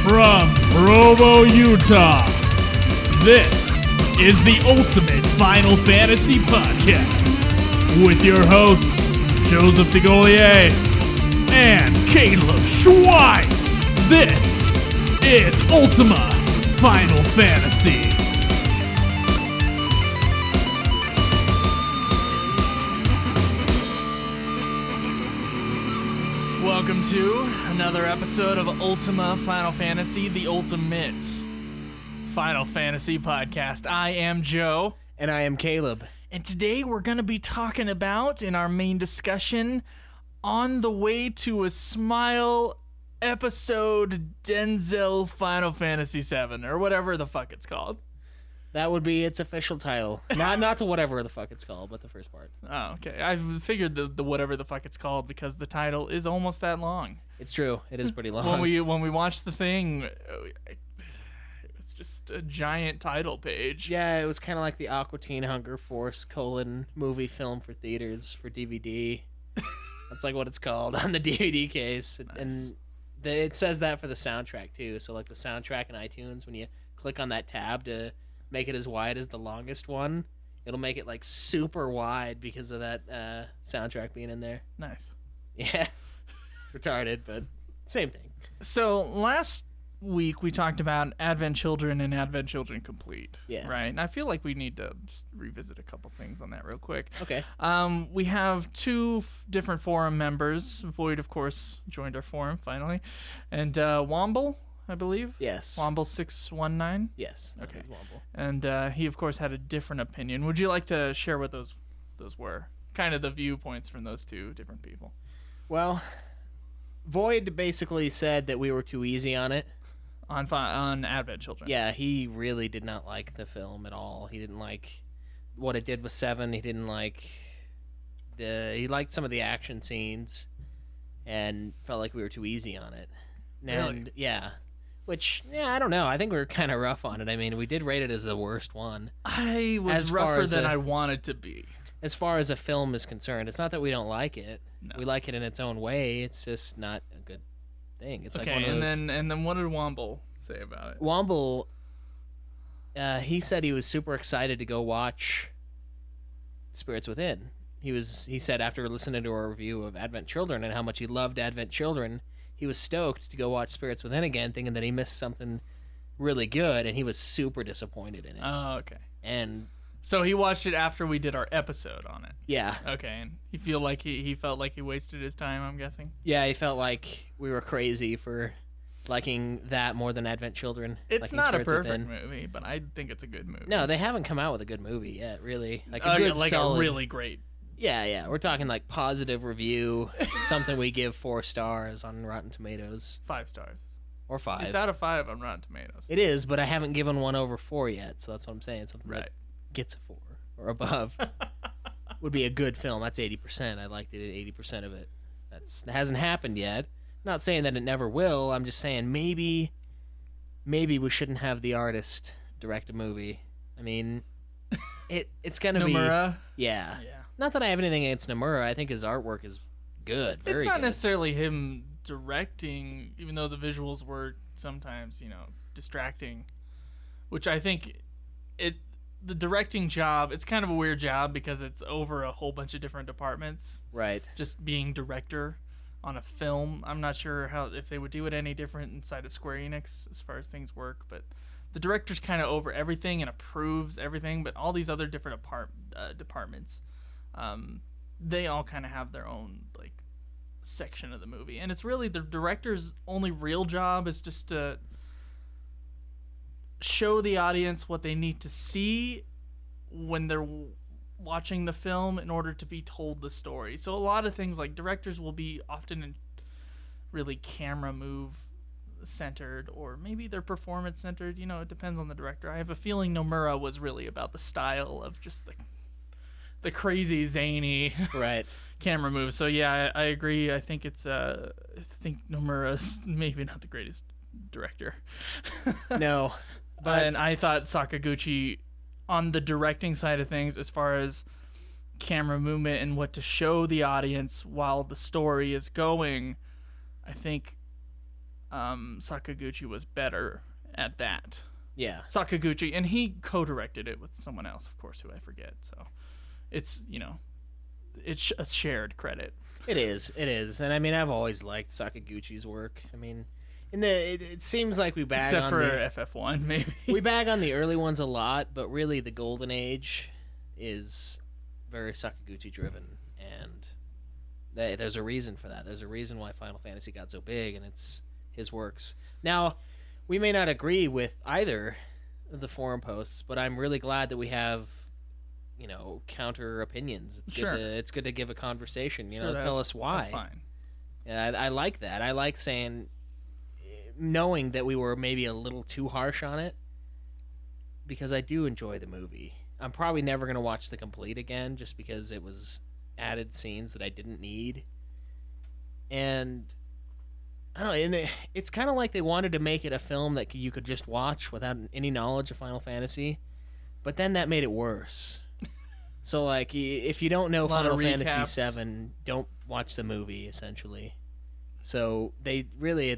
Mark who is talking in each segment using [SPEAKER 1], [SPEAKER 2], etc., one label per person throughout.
[SPEAKER 1] From Provo, Utah, this is the Ultimate Final Fantasy Podcast with your hosts, Joseph DeGolier and Caleb Schweiss. This is Ultima Final Fantasy. Welcome to another episode of Ultima Final Fantasy, the Ultimate Final Fantasy Podcast. I am Joe.
[SPEAKER 2] And I am Caleb.
[SPEAKER 1] And today we're going to be talking about, in our main discussion, On the Way to a Smile episode Denzel Final Fantasy VII, or whatever the fuck it's called.
[SPEAKER 2] That would be its official title. Not to whatever the fuck it's called, but the first part.
[SPEAKER 1] Oh, okay. I figured the whatever the fuck it's called because the title is almost that long.
[SPEAKER 2] It's true. It is pretty long.
[SPEAKER 1] When we watched the thing, it was just a giant title page.
[SPEAKER 2] Yeah, it was kind of like the Aqua Teen Hunger Force : movie film for theaters for DVD. That's like what it's called on the DVD case. Nice. And it says that for the soundtrack too. So like the soundtrack in iTunes, when you click on that tab to make it as wide as the longest one, it'll make it like super wide because of that soundtrack being in there.
[SPEAKER 1] Nice.
[SPEAKER 2] Yeah. Retarded, but same thing.
[SPEAKER 1] So last week we talked about Advent Children and Advent Children Complete.
[SPEAKER 2] Yeah.
[SPEAKER 1] Right? And I feel like we need to just revisit a couple things on that real quick.
[SPEAKER 2] Okay.
[SPEAKER 1] We have two different forum members. Void, of course, joined our forum finally. And Womble, I believe.
[SPEAKER 2] Yes.
[SPEAKER 1] Womble619.
[SPEAKER 2] Yes.
[SPEAKER 1] Okay.
[SPEAKER 2] Womble.
[SPEAKER 1] And he, of course, had a different opinion. Would you like to share what those were? Kind of the viewpoints from those two different people.
[SPEAKER 2] Well, Void basically said that we were too easy on it.
[SPEAKER 1] On Advent Children.
[SPEAKER 2] Yeah, he really did not like the film at all. He didn't like what it did with 7. He didn't like he liked some of the action scenes and felt like we were too easy on it. And
[SPEAKER 1] really?
[SPEAKER 2] Yeah. Which, yeah, I don't know. I think we were kind of rough on it. I mean, we did rate it as the worst one.
[SPEAKER 1] I was rougher than I wanted to be.
[SPEAKER 2] As far as a film is concerned, it's not that we don't like it.
[SPEAKER 1] No.
[SPEAKER 2] We like it in its own way. It's just not a good thing. It's
[SPEAKER 1] okay,
[SPEAKER 2] like one of those...
[SPEAKER 1] and then what did Womble say about it?
[SPEAKER 2] Womble, he said he was super excited to go watch Spirits Within. He said after listening to our review of Advent Children and how much he loved Advent Children, he was stoked to go watch Spirits Within again, thinking that he missed something really good, and he was super disappointed in it.
[SPEAKER 1] Oh, okay.
[SPEAKER 2] And
[SPEAKER 1] so he watched it after we did our episode on it.
[SPEAKER 2] Yeah.
[SPEAKER 1] Okay, and he felt like he wasted his time, I'm guessing.
[SPEAKER 2] Yeah, he felt like we were crazy for liking that more than Advent Children.
[SPEAKER 1] It's not a perfect movie, but I think it's a good movie.
[SPEAKER 2] No, they haven't come out with a good movie yet, really. Like a
[SPEAKER 1] a really great.
[SPEAKER 2] Yeah. We're talking like positive review, something we give 4 stars on Rotten Tomatoes.
[SPEAKER 1] 5 stars.
[SPEAKER 2] Or 5.
[SPEAKER 1] It's out of 5 on Rotten Tomatoes.
[SPEAKER 2] It is, but I haven't given one over 4 yet, so that's what I'm saying. Something that gets a 4 or above would be a good film. That's 80%. I liked it at 80% of it. That hasn't happened yet. Not saying that it never will. I'm just saying maybe we shouldn't have the artist direct a movie. I mean, it's gonna be
[SPEAKER 1] Nomura.
[SPEAKER 2] Yeah. Not that I have anything against Nomura. I think his artwork is good. Very
[SPEAKER 1] It's not
[SPEAKER 2] good.
[SPEAKER 1] necessarily him directing, even though the visuals were sometimes, distracting. Which I think the directing job, it's kind of a weird job because it's over a whole bunch of different departments.
[SPEAKER 2] Right.
[SPEAKER 1] Just being director on a film. I'm not sure if they would do it any different inside of Square Enix as far as things work, but the director's kind of over everything and approves everything, but all these other different departments, they all kind of have their own section of the movie, and it's really the director's only real job is just to show the audience what they need to see when they're watching the film in order to be told the story. So a lot of things like directors will be often really camera move centered, or maybe they're performance centered. It depends on the director. I have a feeling Nomura was really about the style of just the crazy zany camera moves. So yeah, I agree. I think I think Nomura's maybe not the greatest director.
[SPEAKER 2] No, but
[SPEAKER 1] and I thought Sakaguchi on the directing side of things, as far as camera movement and what to show the audience while the story is going, I think Sakaguchi was better at that.
[SPEAKER 2] Yeah.
[SPEAKER 1] Sakaguchi, and he co-directed it with someone else, of course, who I forget. So it's, it's a shared credit.
[SPEAKER 2] It is. And I mean, I've always liked Sakaguchi's work. I mean, it seems like we bag
[SPEAKER 1] Except
[SPEAKER 2] on
[SPEAKER 1] for
[SPEAKER 2] the
[SPEAKER 1] FF1, maybe.
[SPEAKER 2] we bag on the early ones a lot, but really the golden age is very Sakaguchi driven, and there's a reason for that. There's a reason why Final Fantasy got so big, and it's his works. Now, we may not agree with either of the forum posts, but I'm really glad that we have, counter opinions. It's
[SPEAKER 1] Sure.
[SPEAKER 2] It's good to give a conversation.
[SPEAKER 1] Sure,
[SPEAKER 2] tell us why.
[SPEAKER 1] That's fine.
[SPEAKER 2] Yeah, I like that. I like knowing that we were maybe a little too harsh on it, because I do enjoy the movie. I'm probably never going to watch the complete again just because it was added scenes that I didn't need. And I don't know, it's kind of like they wanted to make it a film that you could just watch without any knowledge of Final Fantasy, but then that made it worse. So, like, if you don't know Final Fantasy VII, don't watch the movie, essentially. So, the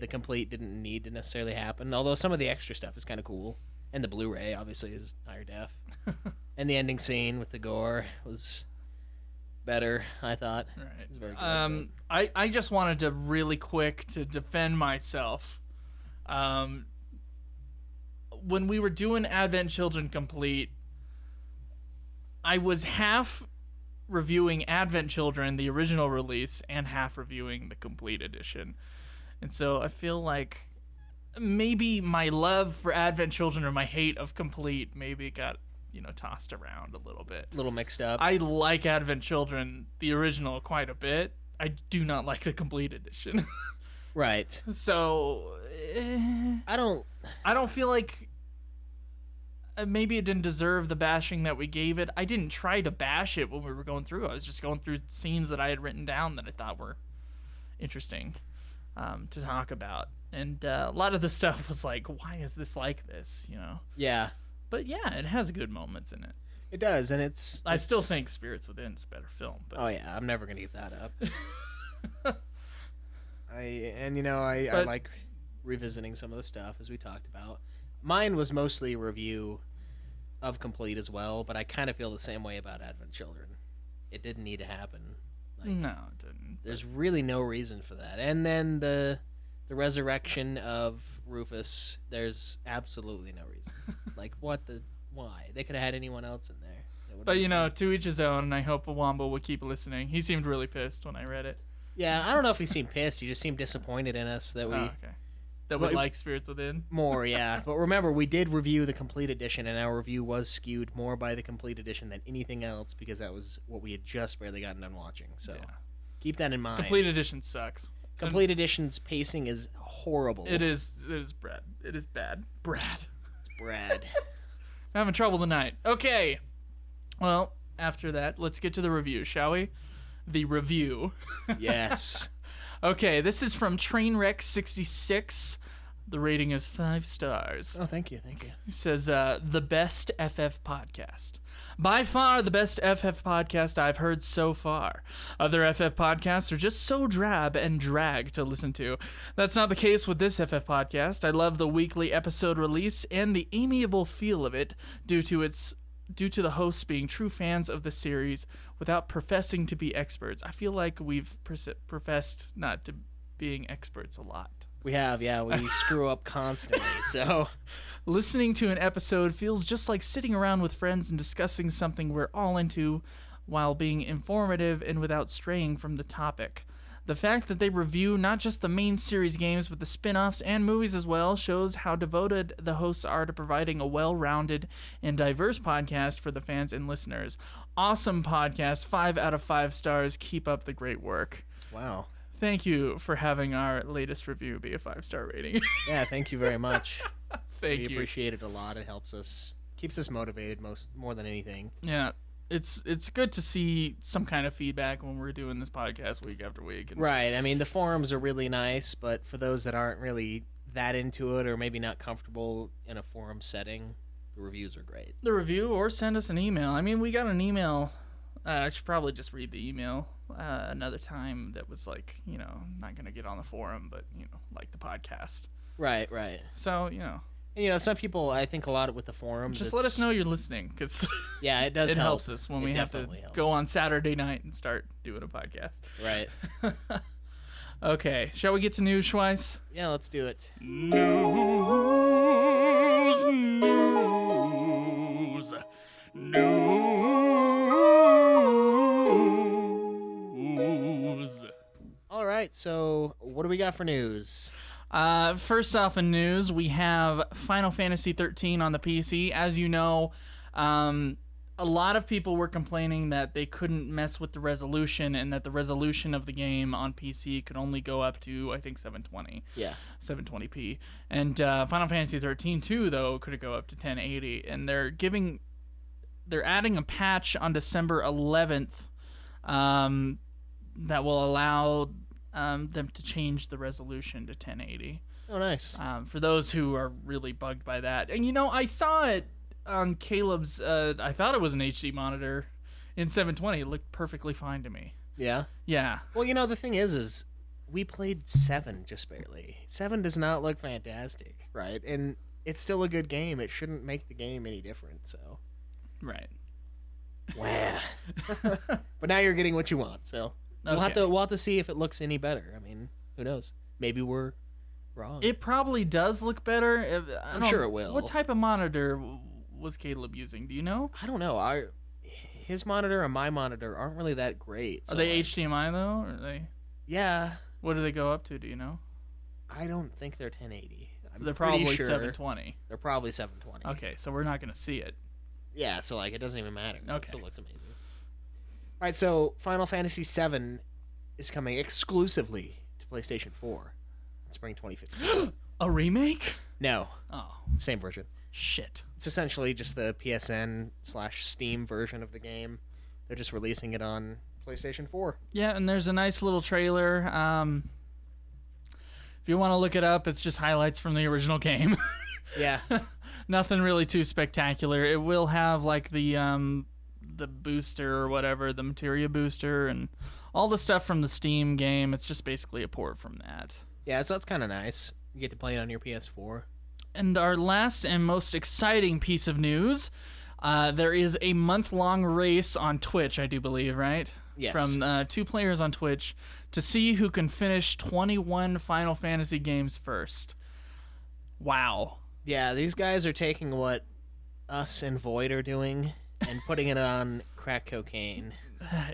[SPEAKER 2] complete didn't need to necessarily happen, although some of the extra stuff is kind of cool. And the Blu-ray, obviously, is higher def. And the ending scene with the gore was better, I thought.
[SPEAKER 1] Right.
[SPEAKER 2] It was very good.
[SPEAKER 1] I just wanted to really quick to defend myself. When we were doing Advent Children Complete, I was half reviewing Advent Children, the original release, and half reviewing the complete edition. And so I feel like maybe my love for Advent Children or my hate of complete maybe got, tossed around a little bit.
[SPEAKER 2] A little mixed up.
[SPEAKER 1] I like Advent Children, the original, quite a bit. I do not like the complete edition.
[SPEAKER 2] Right.
[SPEAKER 1] So
[SPEAKER 2] I don't
[SPEAKER 1] feel like maybe it didn't deserve the bashing that we gave it. I didn't try to bash it when we were going through. I was just going through scenes that I had written down that I thought were interesting to talk about. And a lot of the stuff was like, why is this like this,
[SPEAKER 2] Yeah.
[SPEAKER 1] But yeah, it has good moments in it.
[SPEAKER 2] It does, and
[SPEAKER 1] I still think Spirits Within is a better film. But
[SPEAKER 2] oh yeah, I'm never gonna give that up. I like revisiting some of the stuff as we talked about. Mine was mostly a review of Complete as well, but I kind of feel the same way about Advent Children. It didn't need to happen.
[SPEAKER 1] No, it didn't.
[SPEAKER 2] There's really no reason for that. And then the resurrection of Rufus, there's absolutely no reason. Like, why? They could have had anyone else in there.
[SPEAKER 1] But, to each his own, and I hope Wombo will keep listening. He seemed really pissed when I read it.
[SPEAKER 2] Yeah, I don't know if he seemed pissed. He just seemed disappointed in us that we...
[SPEAKER 1] Oh, okay. That we like Spirits Within?
[SPEAKER 2] More, yeah. But remember, we did review the complete edition, and our review was skewed more by the complete edition than anything else, because that was what we had just barely gotten done watching. So keep that in mind.
[SPEAKER 1] Complete edition sucks.
[SPEAKER 2] Complete edition's pacing is horrible.
[SPEAKER 1] It is Brad. It is bad. Brad.
[SPEAKER 2] It's Brad.
[SPEAKER 1] I'm having trouble tonight. Okay. Well, after that, let's get to the review, shall we? The review.
[SPEAKER 2] Yes.
[SPEAKER 1] Okay, this is from Trainwreck66. The rating is 5 stars.
[SPEAKER 2] Oh, thank you.
[SPEAKER 1] He says, the best FF podcast. By far the best FF podcast I've heard so far. Other FF podcasts are just so drab and drag to listen to. That's not the case with this FF podcast. I love the weekly episode release and the amiable feel of it due to the hosts being true fans of the series without professing to be experts. I feel like we've professed not to being experts a lot.
[SPEAKER 2] We have, yeah. We screw up constantly, so...
[SPEAKER 1] Listening to an episode feels just like sitting around with friends and discussing something we're all into while being informative and without straying from the topic. The fact that they review not just the main series games but the spin-offs and movies as well shows how devoted the hosts are to providing a well-rounded and diverse podcast for the fans and listeners. Awesome podcast, 5 out of 5 stars. Keep up the great work.
[SPEAKER 2] Wow.
[SPEAKER 1] Thank you for having our latest review be a 5-star rating.
[SPEAKER 2] Yeah, thank you very much.
[SPEAKER 1] Thank you.
[SPEAKER 2] We appreciate it a lot. It helps us, keeps us motivated more than anything.
[SPEAKER 1] Yeah, it's good to see some kind of feedback when we're doing this podcast week after week.
[SPEAKER 2] Right. I mean, the forums are really nice, but for those that aren't really that into it or maybe not comfortable in a forum setting, the reviews are great.
[SPEAKER 1] The review, or send us an email. I mean, we got an email. I should probably just read the email. another time that was like, not gonna get on the forum, but like the podcast.
[SPEAKER 2] Right.
[SPEAKER 1] So
[SPEAKER 2] And, some people, I think a lot with the forums.
[SPEAKER 1] just let us know you're listening, because
[SPEAKER 2] yeah, it does.
[SPEAKER 1] it helps us when we have to go on Saturday night and start doing a podcast.
[SPEAKER 2] Right.
[SPEAKER 1] Okay, shall we get to news, Schweiss?
[SPEAKER 2] Yeah, let's do it.
[SPEAKER 1] News.
[SPEAKER 2] All right, so what do we got for news?
[SPEAKER 1] First off in news, we have Final Fantasy XIII on the PC. As you know, a lot of people were complaining that they couldn't mess with the resolution, and that the resolution of the game on PC could only go up to, I think, 720.
[SPEAKER 2] Yeah.
[SPEAKER 1] 720p. And Final Fantasy XIII, too, though, could go up to 1080. And they're adding a patch on December 11th that will allow them to change the resolution to 1080.
[SPEAKER 2] Oh, nice.
[SPEAKER 1] For those who are really bugged by that. And, I saw it on Caleb's, I thought it was an HD monitor in 720. It looked perfectly fine to me.
[SPEAKER 2] Yeah?
[SPEAKER 1] Yeah.
[SPEAKER 2] Well, the thing is we played 7 just barely. 7 does not look fantastic, right? And it's still a good game. It shouldn't make the game any different, so.
[SPEAKER 1] Right.
[SPEAKER 2] Wow. But now you're getting what you want, so.
[SPEAKER 1] Okay.
[SPEAKER 2] We'll have to see if it looks any better. I mean, who knows? Maybe we're wrong.
[SPEAKER 1] It probably does look better.
[SPEAKER 2] I'm sure it will.
[SPEAKER 1] What type of monitor was Caleb using? Do you know?
[SPEAKER 2] I don't know. His monitor and my monitor aren't really that great.
[SPEAKER 1] Are they HDMI though? Or are they?
[SPEAKER 2] Yeah.
[SPEAKER 1] What do they go up to? Do you know?
[SPEAKER 2] I don't think they're 1080.
[SPEAKER 1] So they're probably 720.
[SPEAKER 2] They're probably 720.
[SPEAKER 1] Okay, so we're not gonna see it.
[SPEAKER 2] Yeah, so it doesn't even matter.
[SPEAKER 1] Okay.
[SPEAKER 2] It still looks amazing. All right, so Final Fantasy VII is coming exclusively to PlayStation 4 in spring 2015.
[SPEAKER 1] A remake?
[SPEAKER 2] No.
[SPEAKER 1] Oh,
[SPEAKER 2] Same version.
[SPEAKER 1] shit.
[SPEAKER 2] It's essentially just the PSN/Steam version of the game. They're just releasing it on PlayStation 4.
[SPEAKER 1] Yeah, and there's a nice little trailer. If you want to look it up, it's just highlights from the original game.
[SPEAKER 2] Yeah.
[SPEAKER 1] Nothing really too spectacular. It will have like the booster or whatever, the materia booster, and all the stuff from the Steam game. It's just basically a port from that.
[SPEAKER 2] Yeah, so that's kind of nice. You get to play it on your PS4.
[SPEAKER 1] And our last and most exciting piece of news, there is a month-long race on Twitch, I do believe, right?
[SPEAKER 2] Yes.
[SPEAKER 1] From 2 players on Twitch to see who can finish 21 Final Fantasy games first. Wow.
[SPEAKER 2] Yeah, these guys are taking what us and Void are doing and putting it on crack cocaine.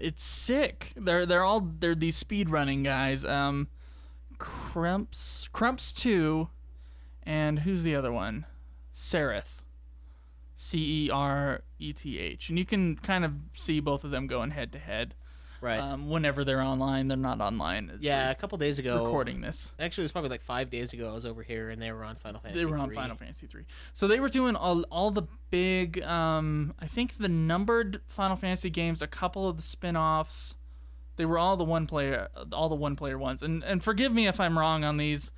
[SPEAKER 1] It's sick. They're these speedrunning guys. Crumps 2, and who's the other one? Sereth. Cereth. And you can kind of see both of them going head to head.
[SPEAKER 2] Right.
[SPEAKER 1] Whenever they're online, they're not online.
[SPEAKER 2] Yeah, a couple days ago.
[SPEAKER 1] Recording this.
[SPEAKER 2] Actually, it was probably like 5 days ago. I was over here, and they were on Final Fantasy
[SPEAKER 1] They were on Final Fantasy 3. So they were doing all the big, I think the numbered Final Fantasy games, a couple of the spin-offs. They were all the one-player ones. And forgive me if I'm wrong on these.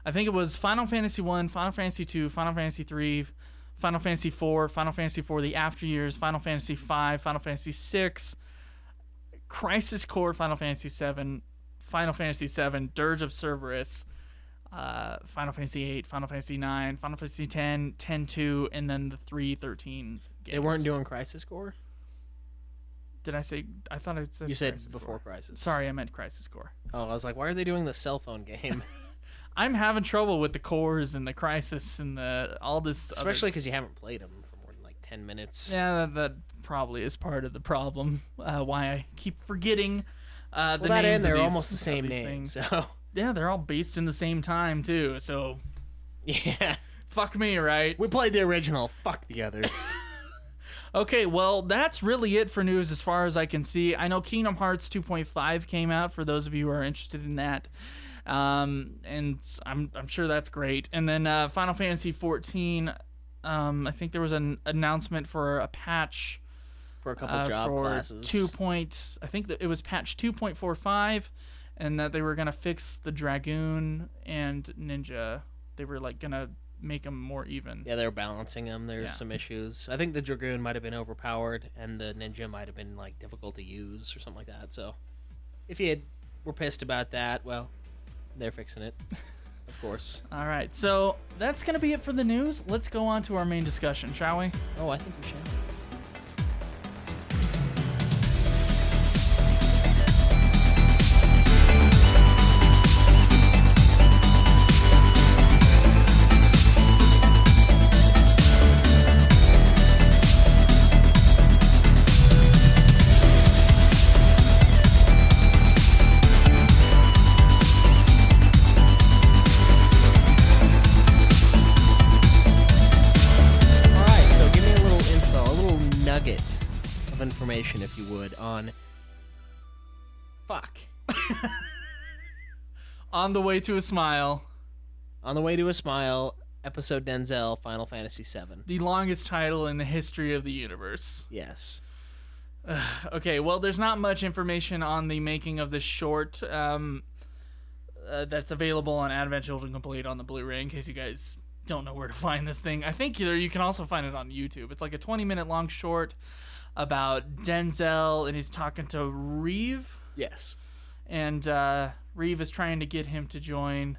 [SPEAKER 1] I think it was Final Fantasy 1, Final Fantasy 2, Final Fantasy 3, Final Fantasy 4, Final Fantasy 4 The After Years, Final Fantasy 5, Final Fantasy 6, Crisis Core, Final Fantasy 7, Final Fantasy 7, Dirge of Cerberus, Final Fantasy 8, Final Fantasy 9, Final Fantasy 10, 10-2, and then the 3-13 games.
[SPEAKER 2] They weren't doing Crisis Core?
[SPEAKER 1] Did I say? I thought I said.
[SPEAKER 2] You said
[SPEAKER 1] Crisis
[SPEAKER 2] before
[SPEAKER 1] Core.
[SPEAKER 2] Crisis.
[SPEAKER 1] Sorry, I meant Crisis Core.
[SPEAKER 2] Oh, I was like, why are they doing the cell phone game?
[SPEAKER 1] I'm having trouble with the cores and the Crisis and all this.
[SPEAKER 2] Especially because you haven't played them for more than like 10 minutes.
[SPEAKER 1] Yeah, that probably is part of the problem. Why I keep forgetting the
[SPEAKER 2] that
[SPEAKER 1] names.
[SPEAKER 2] they're
[SPEAKER 1] of these,
[SPEAKER 2] almost the same
[SPEAKER 1] of these
[SPEAKER 2] name.
[SPEAKER 1] things.
[SPEAKER 2] So
[SPEAKER 1] Yeah, they're all based in the same time too. So
[SPEAKER 2] yeah,
[SPEAKER 1] fuck me, right?
[SPEAKER 2] we played the original. Fuck the others.
[SPEAKER 1] Okay, well, that's really it for news as far as I can see. I know Kingdom Hearts 2.5 came out for those of you who are interested in that. And I'm sure that's great. And then Final Fantasy 14, I think there was an announcement for a patch
[SPEAKER 2] For a couple job
[SPEAKER 1] for
[SPEAKER 2] classes.
[SPEAKER 1] I think that it was patch 2.45, and that they were gonna fix the Dragoon and Ninja. They were like gonna make them more even.
[SPEAKER 2] Yeah, they're balancing them. There's some issues. I think the Dragoon might have been overpowered, and the Ninja might have been like difficult to use or something like that. So if you were pissed about that, well, they're fixing it, of course.
[SPEAKER 1] All right, so that's going to be it for the news. Let's go on to our main discussion, shall we?
[SPEAKER 2] Oh, I think we should. Information, if you would, on
[SPEAKER 1] On the Way to a Smile.
[SPEAKER 2] On the Way to a Smile, episode Denzel, Final Fantasy VII.
[SPEAKER 1] The longest title in the history of the universe.
[SPEAKER 2] Yes.
[SPEAKER 1] Okay, well, there's not much information on the making of this short that's available on Advent Children Complete on the Blu-ray, in case you guys don't know where to find this thing. I think you can also find it on YouTube. It's like a 20-minute long short about Denzel, and he's talking to Reeve.
[SPEAKER 2] Yes.
[SPEAKER 1] And Reeve is trying to get him to join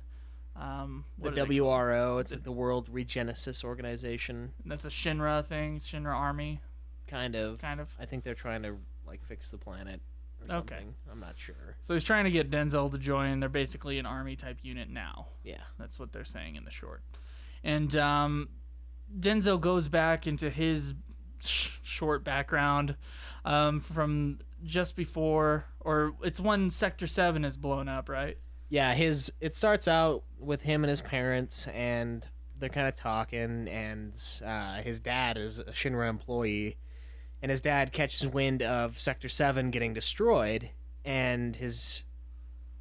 [SPEAKER 2] the WRO. It's like the World Regenesis Organization.
[SPEAKER 1] That's a Shinra thing, Shinra Army.
[SPEAKER 2] Kind of.
[SPEAKER 1] I
[SPEAKER 2] think they're trying to like fix the planet or something. Okay. I'm not sure.
[SPEAKER 1] So he's trying to get Denzel to join. They're basically an army type unit now.
[SPEAKER 2] Yeah.
[SPEAKER 1] That's what they're saying in the short. And Denzel goes back into his short background from just before, or it's when Sector 7 is blown up, right?
[SPEAKER 2] Yeah, it starts out with him and his parents, and they're kind of talking, and his dad is a Shinra employee, and his dad catches wind of Sector 7 getting destroyed, and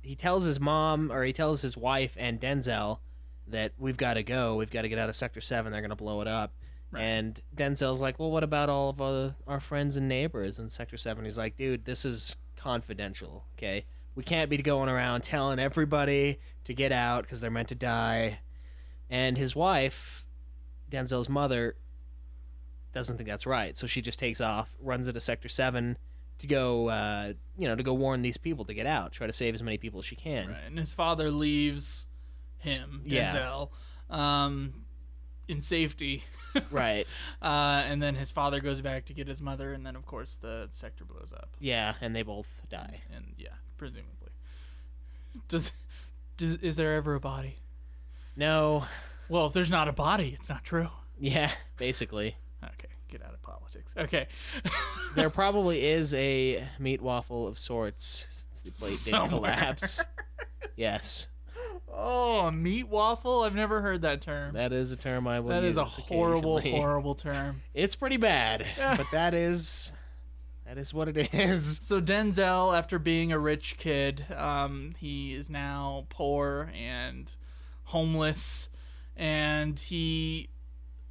[SPEAKER 2] he tells his mom, or he tells his wife and Denzel that we've got to get out of Sector 7, they're going to blow it up. Right. And Denzel's like, well, what about all of our friends and neighbors in Sector 7? He's like, dude, this is confidential, okay? We can't be going around telling everybody to get out because they're meant to die. And his wife, Denzel's mother, doesn't think that's right. So she just takes off, runs into Sector 7 to go, to go warn these people to get out, try to save as many people as she can.
[SPEAKER 1] Right. And his father leaves him, Denzel, in safety.
[SPEAKER 2] Right.
[SPEAKER 1] And then his father goes back to get his mother, and then, of course, the sector blows up.
[SPEAKER 2] Yeah, and they both die.
[SPEAKER 1] And, yeah, presumably. Is there ever a body?
[SPEAKER 2] No.
[SPEAKER 1] Well, if there's not a body, it's not true.
[SPEAKER 2] Yeah, basically.
[SPEAKER 1] Okay, get out of politics. Okay.
[SPEAKER 2] There probably is a meat waffle of sorts since the plate didn't collapse. Yes.
[SPEAKER 1] Oh, a meat waffle? I've never heard that term.
[SPEAKER 2] That is a term I will use.
[SPEAKER 1] That is a horrible, horrible term.
[SPEAKER 2] It's pretty bad, but that is what it is.
[SPEAKER 1] So Denzel, after being a rich kid, he is now poor and homeless, and he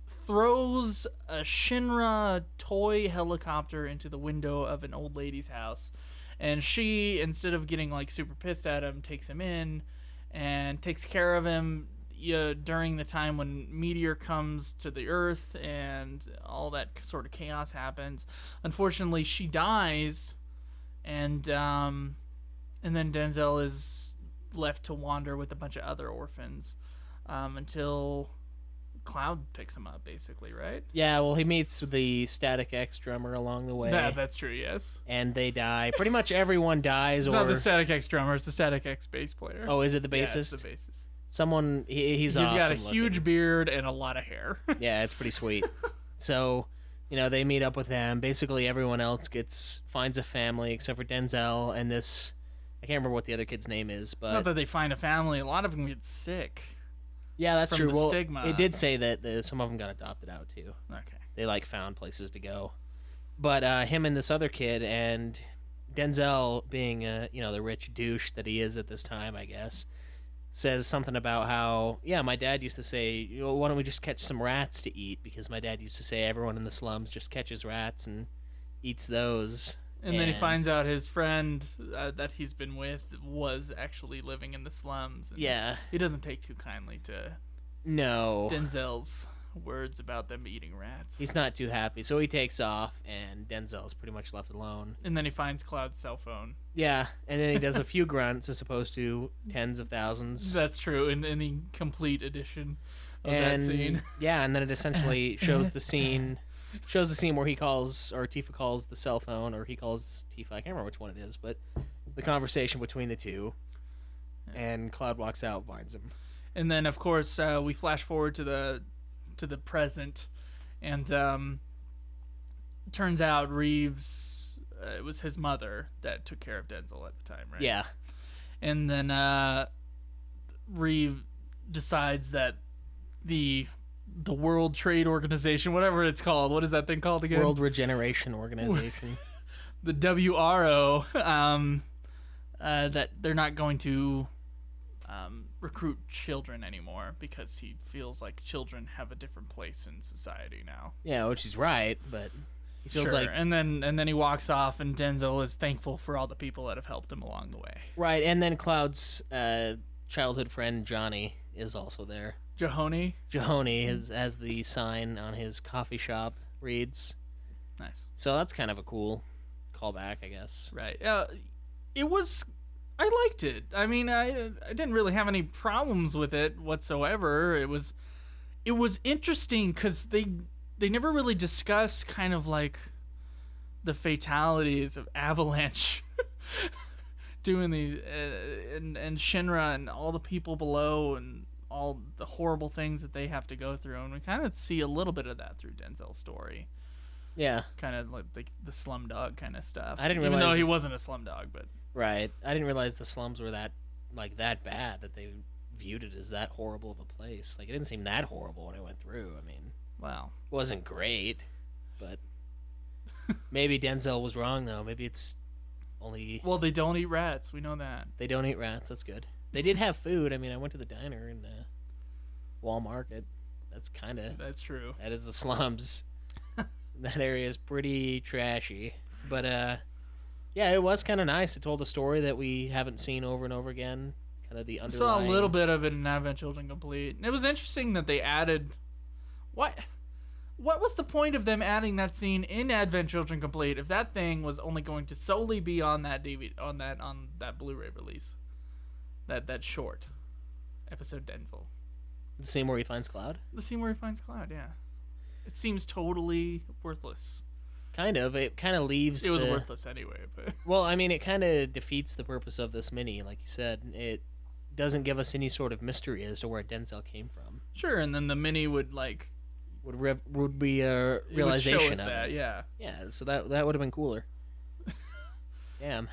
[SPEAKER 1] throws a Shinra toy helicopter into the window of an old lady's house, and she, instead of getting like super pissed at him, takes him in and takes care of him during the time when meteor comes to the earth and all that sort of chaos happens. Unfortunately, she dies, and then Denzel is left to wander with a bunch of other orphans until Cloud picks him up, basically, right?
[SPEAKER 2] Yeah, well, he meets the Static X drummer along the way.
[SPEAKER 1] That's true, yes.
[SPEAKER 2] And they die. Pretty much everyone dies.
[SPEAKER 1] It's not the Static X drummer, it's the Static X bass player.
[SPEAKER 2] Oh, is it the bassist?
[SPEAKER 1] Yeah, it's the bassist.
[SPEAKER 2] Someone, he's awesome
[SPEAKER 1] got a
[SPEAKER 2] looking.
[SPEAKER 1] huge beard and a lot of hair.
[SPEAKER 2] Yeah, it's pretty sweet. So, they meet up with them. Basically, everyone else finds a family except for Denzel and this, I can't remember what the other kid's name is, but...
[SPEAKER 1] It's not that they find a family, a lot of them get sick.
[SPEAKER 2] Yeah, that's true.
[SPEAKER 1] Well, stigma.
[SPEAKER 2] It did say that some of them got adopted out, too.
[SPEAKER 1] Okay.
[SPEAKER 2] They, found places to go. But him and this other kid, and Denzel being, the rich douche that he is at this time, I guess, says something about how, my dad used to say, why don't we just catch some rats to eat? Because my dad used to say everyone in the slums just catches rats and eats those.
[SPEAKER 1] And then he finds out his friend that he's been with was actually living in the slums. And
[SPEAKER 2] yeah.
[SPEAKER 1] He doesn't take too kindly to
[SPEAKER 2] Denzel's
[SPEAKER 1] words about them eating rats.
[SPEAKER 2] He's not too happy, so he takes off, and Denzel's pretty much left alone.
[SPEAKER 1] And then he finds Cloud's cell phone.
[SPEAKER 2] Yeah, and then he does a few grunts as opposed to tens of thousands.
[SPEAKER 1] That's true, in the complete edition of that scene.
[SPEAKER 2] Yeah, and then it essentially shows the scene where he calls, or Tifa calls the cell phone, or he calls Tifa, I can't remember which one it is, but the conversation between the two, and Cloud walks out, finds him.
[SPEAKER 1] And then, of course, we flash forward to the present, and turns out Reeves, it was his mother that took care of Denzel at the time, right?
[SPEAKER 2] Yeah.
[SPEAKER 1] And then Reeves decides that the World Trade Organization, whatever it's called, what is that thing called again?
[SPEAKER 2] World Regeneration Organization.
[SPEAKER 1] The WRO, that they're not going to recruit children anymore because he feels like children have a different place in society now.
[SPEAKER 2] Yeah, which is right, but he feels like...
[SPEAKER 1] And then he walks off, and Denzel is thankful for all the people that have helped him along the way.
[SPEAKER 2] Right, and then Cloud's childhood friend Johnny is also there.
[SPEAKER 1] Jahoni,
[SPEAKER 2] as the sign on his coffee shop reads.
[SPEAKER 1] Nice.
[SPEAKER 2] So that's kind of a cool callback, I guess.
[SPEAKER 1] Right. I liked it. I mean, I didn't really have any problems with it whatsoever. It was interesting because they never really discuss kind of like the fatalities of Avalanche doing the and Shinra and all the people below and all the horrible things that they have to go through, and we kind of see a little bit of that through Denzel's story.
[SPEAKER 2] Yeah,
[SPEAKER 1] kind of like the slumdog kind of stuff.
[SPEAKER 2] I didn't realize,
[SPEAKER 1] even though he wasn't a slumdog, but
[SPEAKER 2] right. I didn't realize the slums were that bad, that they viewed it as that horrible of a place. Like, it didn't seem that horrible when I went through. I mean,
[SPEAKER 1] wow,
[SPEAKER 2] it wasn't great, but maybe Denzel was wrong though. Maybe it's only...
[SPEAKER 1] Well, they don't eat rats. We know that.
[SPEAKER 2] They don't eat rats. That's good. They did have food. I mean, I went to the diner in Walmart. That's true. That is the slums. That area is pretty trashy. But, yeah, it was kind of nice. It told a story that we haven't seen over and over again. Kind of the underlying...
[SPEAKER 1] I saw a little bit of it in Advent Children Complete. It was interesting that they added... What was the point of them adding that scene in Advent Children Complete if that thing was only going to solely be on that DVD, on that Blu-ray release? That short episode Denzel.
[SPEAKER 2] The scene where he finds Cloud?
[SPEAKER 1] The scene where he finds Cloud, yeah. It seems totally worthless.
[SPEAKER 2] Kind of. It kind of leaves
[SPEAKER 1] It was worthless anyway, but...
[SPEAKER 2] Well, I mean, it kind of defeats the purpose of this mini, like you said. It doesn't give us any sort of mystery as to where Denzel came from.
[SPEAKER 1] Sure, and then the mini would,
[SPEAKER 2] would be a realization
[SPEAKER 1] show us
[SPEAKER 2] of
[SPEAKER 1] that,
[SPEAKER 2] it.
[SPEAKER 1] yeah.
[SPEAKER 2] Yeah, so that would have been cooler. Damn.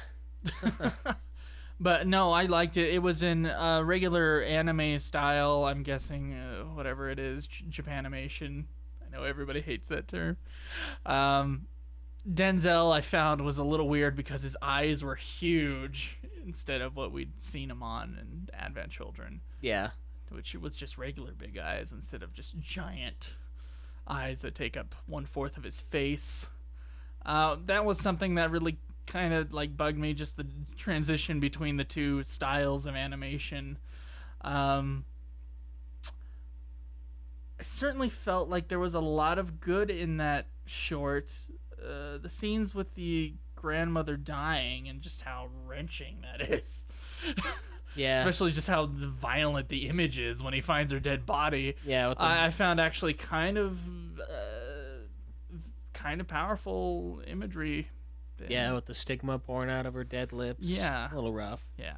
[SPEAKER 1] But no, I liked it. It was in regular anime style, I'm guessing, whatever it is, Japanimation. I know everybody hates that term. Denzel, I found, was a little weird because his eyes were huge instead of what we'd seen him on in Advent Children.
[SPEAKER 2] Yeah.
[SPEAKER 1] Which was just regular big eyes instead of just giant eyes that take up 1/4 of his face. That was something that really kind of bugged me, just the transition between the two styles of animation. I certainly felt like there was a lot of good in that short. The scenes with the grandmother dying and just how wrenching that is.
[SPEAKER 2] Yeah.
[SPEAKER 1] Especially just how violent the image is when he finds her dead body.
[SPEAKER 2] Yeah.
[SPEAKER 1] I found actually kind of powerful imagery.
[SPEAKER 2] Yeah, with the stigma pouring out of her dead lips.
[SPEAKER 1] Yeah.
[SPEAKER 2] A little rough.
[SPEAKER 1] Yeah.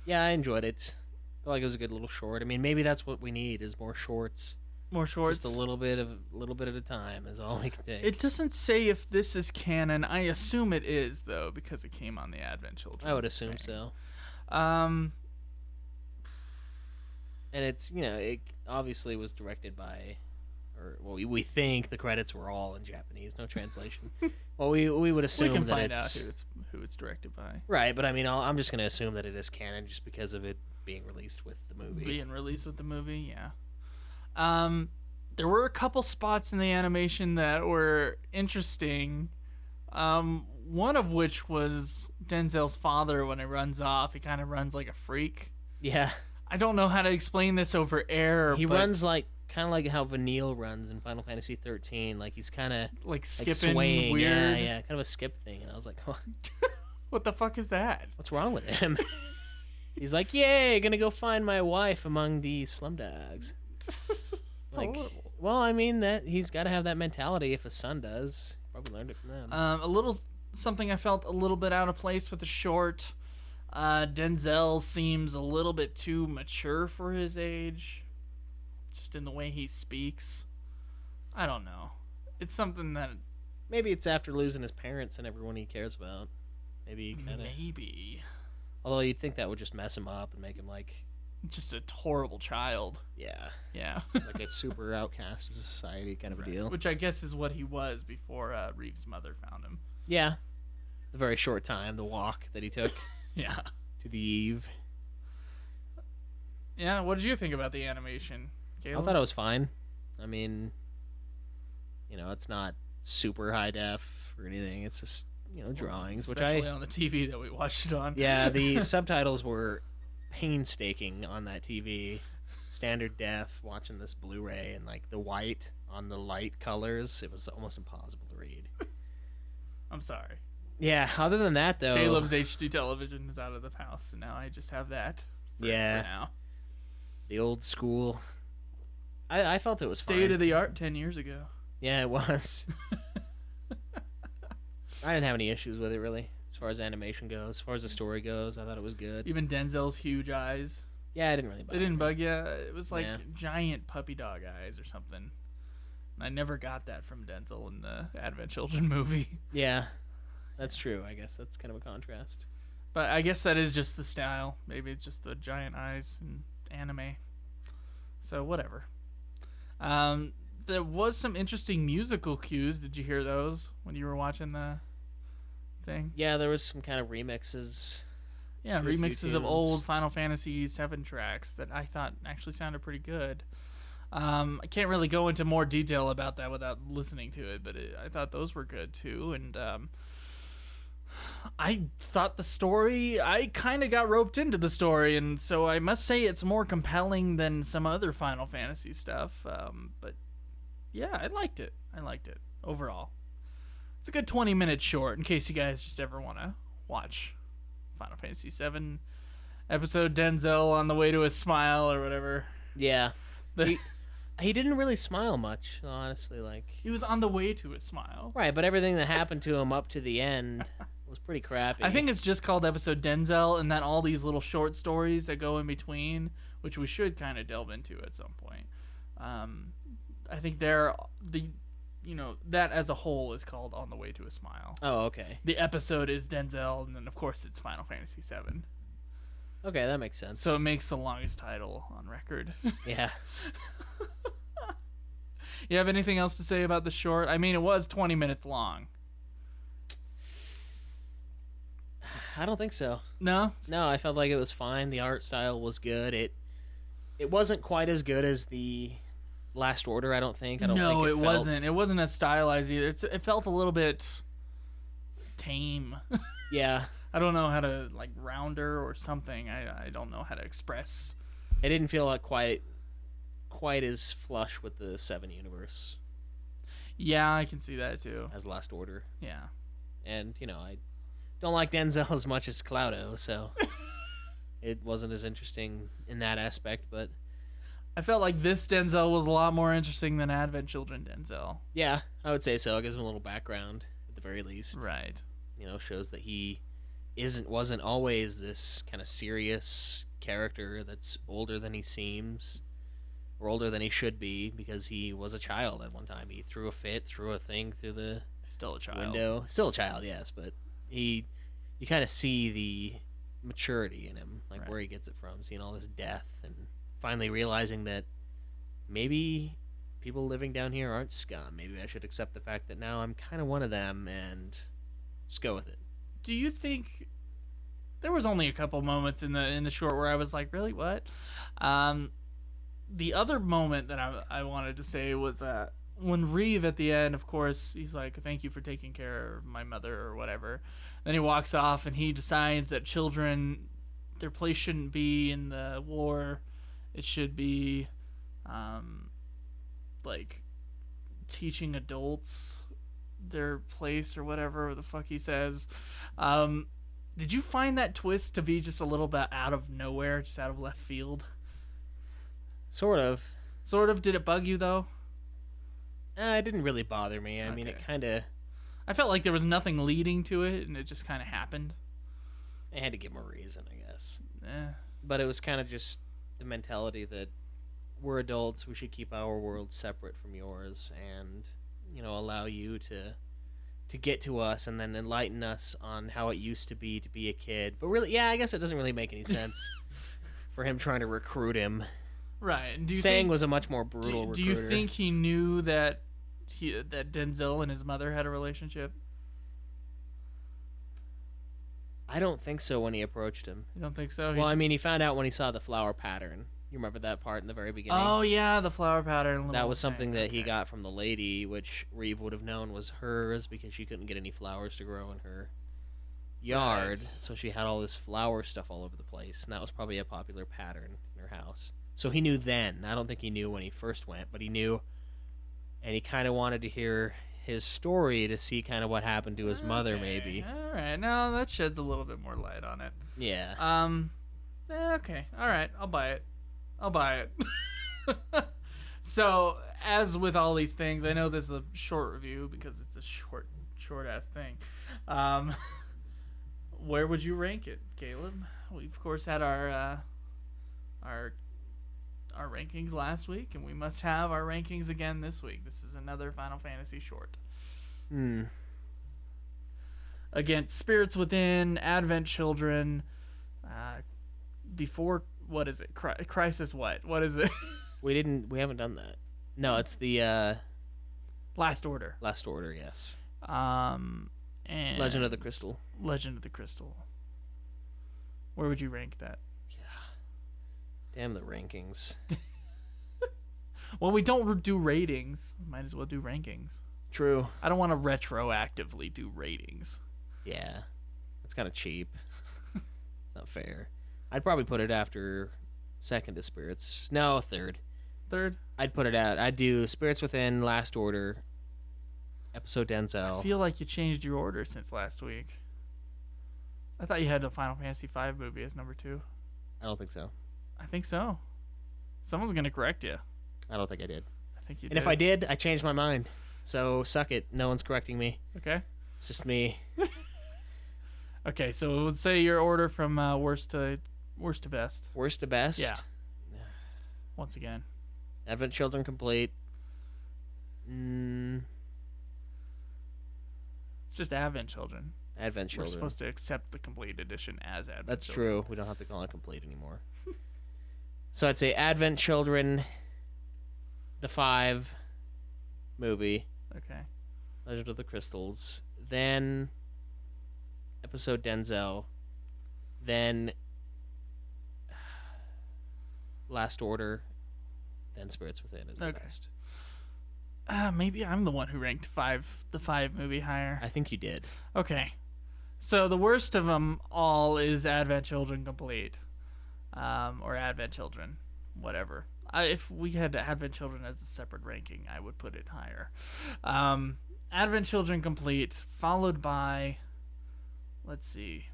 [SPEAKER 2] Yeah, I enjoyed it. I felt like it was a good little short. I mean, maybe that's what we need, is more shorts.
[SPEAKER 1] More shorts.
[SPEAKER 2] Just a little bit at a time is all we can take.
[SPEAKER 1] It doesn't say if this is canon. I assume it is, though, because it came on the Advent Children.
[SPEAKER 2] I would assume so.
[SPEAKER 1] And
[SPEAKER 2] it's, it obviously was directed by, we think the credits were all in Japanese, no translation. Well, we would assume
[SPEAKER 1] we can
[SPEAKER 2] that
[SPEAKER 1] find out who it's directed by.
[SPEAKER 2] Right, but I mean, I'm just going to assume that it is canon just because of it being released with the movie.
[SPEAKER 1] Yeah. There were a couple spots in the animation that were interesting. One of which was Denzel's father when he runs off. He kind of runs like a freak.
[SPEAKER 2] Yeah.
[SPEAKER 1] I don't know how to explain this over air.
[SPEAKER 2] He runs like kind of like how Vanille runs in Final Fantasy 13. Like he's kind of
[SPEAKER 1] Like skipping
[SPEAKER 2] swaying.
[SPEAKER 1] weird.
[SPEAKER 2] Yeah, kind of a skip thing. And I was like, oh,
[SPEAKER 1] What the fuck is that?
[SPEAKER 2] what's wrong with him? He's like, yay, gonna go find my wife among the slumdogs.
[SPEAKER 1] It's
[SPEAKER 2] Like,
[SPEAKER 1] horrible.
[SPEAKER 2] well, I mean that he's got to have that mentality if his son does. Probably learned it from them.
[SPEAKER 1] A little something I felt a little bit out of place with the short. Denzel seems a little bit too mature for his age, just in the way he speaks. I don't know. It's something that
[SPEAKER 2] Maybe it's after losing his parents and everyone he cares about. Maybe kind of.
[SPEAKER 1] maybe
[SPEAKER 2] Although you'd think that would just mess him up and make him like,
[SPEAKER 1] just a horrible child.
[SPEAKER 2] yeah,
[SPEAKER 1] Yeah.
[SPEAKER 2] like a super outcast of society kind of a deal.
[SPEAKER 1] Which I guess is what he was before Reeves' mother found him.
[SPEAKER 2] Yeah, the very short time, the walk that he took
[SPEAKER 1] Yeah.
[SPEAKER 2] to the Eve.
[SPEAKER 1] Yeah, what did you think about the animation, Caleb?
[SPEAKER 2] I thought it was fine. I mean, it's not super high def or anything. It's just drawings,
[SPEAKER 1] Especially on the TV that we watched it on.
[SPEAKER 2] Yeah, the subtitles were painstaking on that TV. Standard def, watching this Blu-ray, and like the white on the light colors, it was almost impossible to read.
[SPEAKER 1] I'm sorry.
[SPEAKER 2] Yeah, other than that though,
[SPEAKER 1] Caleb's HD television is out of the house, and now I just have that. For now.
[SPEAKER 2] The old school. I felt it was
[SPEAKER 1] State
[SPEAKER 2] fine.
[SPEAKER 1] of the art 10 years ago.
[SPEAKER 2] Yeah, it was. I didn't have any issues with it really, as far as animation goes. As far as the story goes, I thought it was good.
[SPEAKER 1] Even Denzel's huge eyes.
[SPEAKER 2] Yeah, I didn't really bug
[SPEAKER 1] It didn't
[SPEAKER 2] me.
[SPEAKER 1] bug you. It was like
[SPEAKER 2] Yeah.
[SPEAKER 1] giant puppy dog eyes or something. And I never got that from Denzel in the Advent Children movie.
[SPEAKER 2] Yeah, that's true. I guess that's kind of a contrast.
[SPEAKER 1] But I guess that is just the style. Maybe it's just the giant eyes in anime. So whatever. There was some interesting musical cues. Did you hear those when you were watching the thing?
[SPEAKER 2] Yeah, there was some kind of remixes.
[SPEAKER 1] Yeah,
[SPEAKER 2] to a few
[SPEAKER 1] remixes of
[SPEAKER 2] tunes.
[SPEAKER 1] old Final Fantasy VII tracks that I thought actually sounded pretty good. I can't really go into more detail about that without listening to it, but I thought those were good too. And I thought the story, I kind of got roped into the story, and so I must say it's more compelling than some other Final Fantasy stuff. But yeah, I liked it. Overall. It's a good 20-minute short in case you guys just ever want to watch Final Fantasy VII episode Denzel on the way to a smile or whatever.
[SPEAKER 2] Yeah. He didn't really smile much, honestly. Like,
[SPEAKER 1] He was on the way to a smile.
[SPEAKER 2] right, but everything that happened to him up to the end was pretty crappy.
[SPEAKER 1] I think it's just called episode Denzel, and then all these little short stories that go in between, which we should kind of delve into at some point. I think that as a whole is called On the Way to a Smile.
[SPEAKER 2] Oh, okay.
[SPEAKER 1] The episode is Denzel, and then of course it's Final Fantasy VII.
[SPEAKER 2] Okay, that makes sense.
[SPEAKER 1] So it makes the longest title on record.
[SPEAKER 2] yeah.
[SPEAKER 1] You have anything else to say about the short? I mean, it was 20 minutes long.
[SPEAKER 2] I don't think so.
[SPEAKER 1] No?
[SPEAKER 2] No, I felt like it was fine. The art style was good. It wasn't quite as good as the Last Order, I don't think. I don't think
[SPEAKER 1] it wasn't. It wasn't as stylized either. It felt a little bit tame.
[SPEAKER 2] Yeah.
[SPEAKER 1] I don't know how to, like, rounder or something. I don't know how to express.
[SPEAKER 2] It didn't feel like quite as flush with the 7 universe
[SPEAKER 1] Yeah, I can see that too.
[SPEAKER 2] as Last Order.
[SPEAKER 1] Yeah.
[SPEAKER 2] And, I don't like Denzel as much as Cloudo, so it wasn't as interesting in that aspect, but
[SPEAKER 1] I felt like this Denzel was a lot more interesting than Advent Children Denzel.
[SPEAKER 2] yeah, I would say so. It gives him a little background at the very least.
[SPEAKER 1] Right.
[SPEAKER 2] Shows that he wasn't always this kind of serious character that's older than he seems or older than he should be, because he was a child at one time. He threw a fit, threw a thing through the
[SPEAKER 1] Still a child.
[SPEAKER 2] window. Still a child, yes, but you kind of see the maturity in him, like
[SPEAKER 1] Right.
[SPEAKER 2] where he gets it from, seeing all this death and finally realizing that maybe people living down here aren't scum. Maybe I should accept the fact that now I'm kind of one of them and just go with it.
[SPEAKER 1] Do you think there was only a couple moments in the short where I was like, really, what? The other moment that I wanted to say was when Reeve at the end, of course, he's like, thank you for taking care of my mother or whatever. Then he walks off and he decides that children, their place shouldn't be in the war. It should be like teaching adults their place or whatever the fuck he says. Did you find that twist to be just a little bit out of nowhere, just out of left field?
[SPEAKER 2] Sort of.
[SPEAKER 1] Sort of. Did it bug you though?
[SPEAKER 2] It didn't really bother me. I mean, it kind of...
[SPEAKER 1] I felt like there was nothing leading to it, and it just kind of happened.
[SPEAKER 2] I had to give him a reason, I guess.
[SPEAKER 1] Eh.
[SPEAKER 2] But it was kind of just the mentality that we're adults, we should keep our world separate from yours, and, you know, allow you to get to us and then enlighten us on how it used to be a kid. But really, yeah, I guess it doesn't really make any sense for him trying to recruit him.
[SPEAKER 1] Right. And
[SPEAKER 2] Sang was a much more brutal recruiter.
[SPEAKER 1] Do you think he knew that that Denzel and his mother had a relationship?
[SPEAKER 2] I don't think so when he approached him.
[SPEAKER 1] You don't think so?
[SPEAKER 2] Well, I mean, he found out when he saw the flower pattern. You remember that part in the very beginning?
[SPEAKER 1] Oh, yeah, the flower pattern.
[SPEAKER 2] That was something that he got from the lady, which Reeve would have known was hers because she couldn't get any flowers to grow in her yard. Right. So she had all this flower stuff all over the place, and that was probably a popular pattern in her house. So he knew then. I don't think he knew when he first went, but he knew, and he kind of wanted to hear his story to see kind of what happened to his mother, maybe.
[SPEAKER 1] All right, now that sheds a little bit more light on it.
[SPEAKER 2] Yeah.
[SPEAKER 1] Okay. All right, I'll buy it. So, as with all these things, I know this is a short review because it's a short ass thing. Where would you rank it, Caleb? We of course had our rankings last week, and we must have our rankings again this week. This is another Final Fantasy short. Against Spirits Within, Advent Children, before, what is it? Crisis what? What is it?
[SPEAKER 2] We haven't done that. No, it's the
[SPEAKER 1] Last Order.
[SPEAKER 2] Last Order, yes.
[SPEAKER 1] And
[SPEAKER 2] Legend of the Crystal.
[SPEAKER 1] Legend of the Crystal. Where would you rank that?
[SPEAKER 2] Damn the rankings.
[SPEAKER 1] Well, we don't do ratings. Might as well do rankings.
[SPEAKER 2] True.
[SPEAKER 1] I don't want to retroactively do ratings.
[SPEAKER 2] Yeah. That's kind of cheap. It's not fair. I'd probably put it after second to Spirits. No, third.
[SPEAKER 1] Third?
[SPEAKER 2] I'd put it out. I'd do Spirits Within, Last Order, Episode Denzel.
[SPEAKER 1] I feel like you changed your order since last week. I thought you had the Final Fantasy V movie as number 2.
[SPEAKER 2] I don't think so.
[SPEAKER 1] I think so. Someone's going to correct you.
[SPEAKER 2] I don't think I did.
[SPEAKER 1] I think you did.
[SPEAKER 2] And if I did, I changed my mind. So suck it. No one's correcting me.
[SPEAKER 1] Okay.
[SPEAKER 2] It's just me.
[SPEAKER 1] Okay, so we'll say your order from worst to best.
[SPEAKER 2] Worst to best?
[SPEAKER 1] Yeah. Once again.
[SPEAKER 2] Advent Children Complete.
[SPEAKER 1] It's just Advent Children.
[SPEAKER 2] Advent Children.
[SPEAKER 1] We're supposed to accept the complete edition as Advent
[SPEAKER 2] That's
[SPEAKER 1] Children.
[SPEAKER 2] true. We don't have to call it complete anymore. So I'd say Advent Children, the 5 movie.
[SPEAKER 1] Okay.
[SPEAKER 2] Legend of the Crystals. Then Episode Denzel. Then Last Order. Then Spirits Within is the best.
[SPEAKER 1] Maybe I'm the one who ranked the 5 movie higher.
[SPEAKER 2] I think you did.
[SPEAKER 1] Okay. So the worst of them all is Advent Children Complete. Or Advent Children. Whatever. If we had Advent Children as a separate ranking, I would put it higher. Advent Children Complete, followed by... Let's see.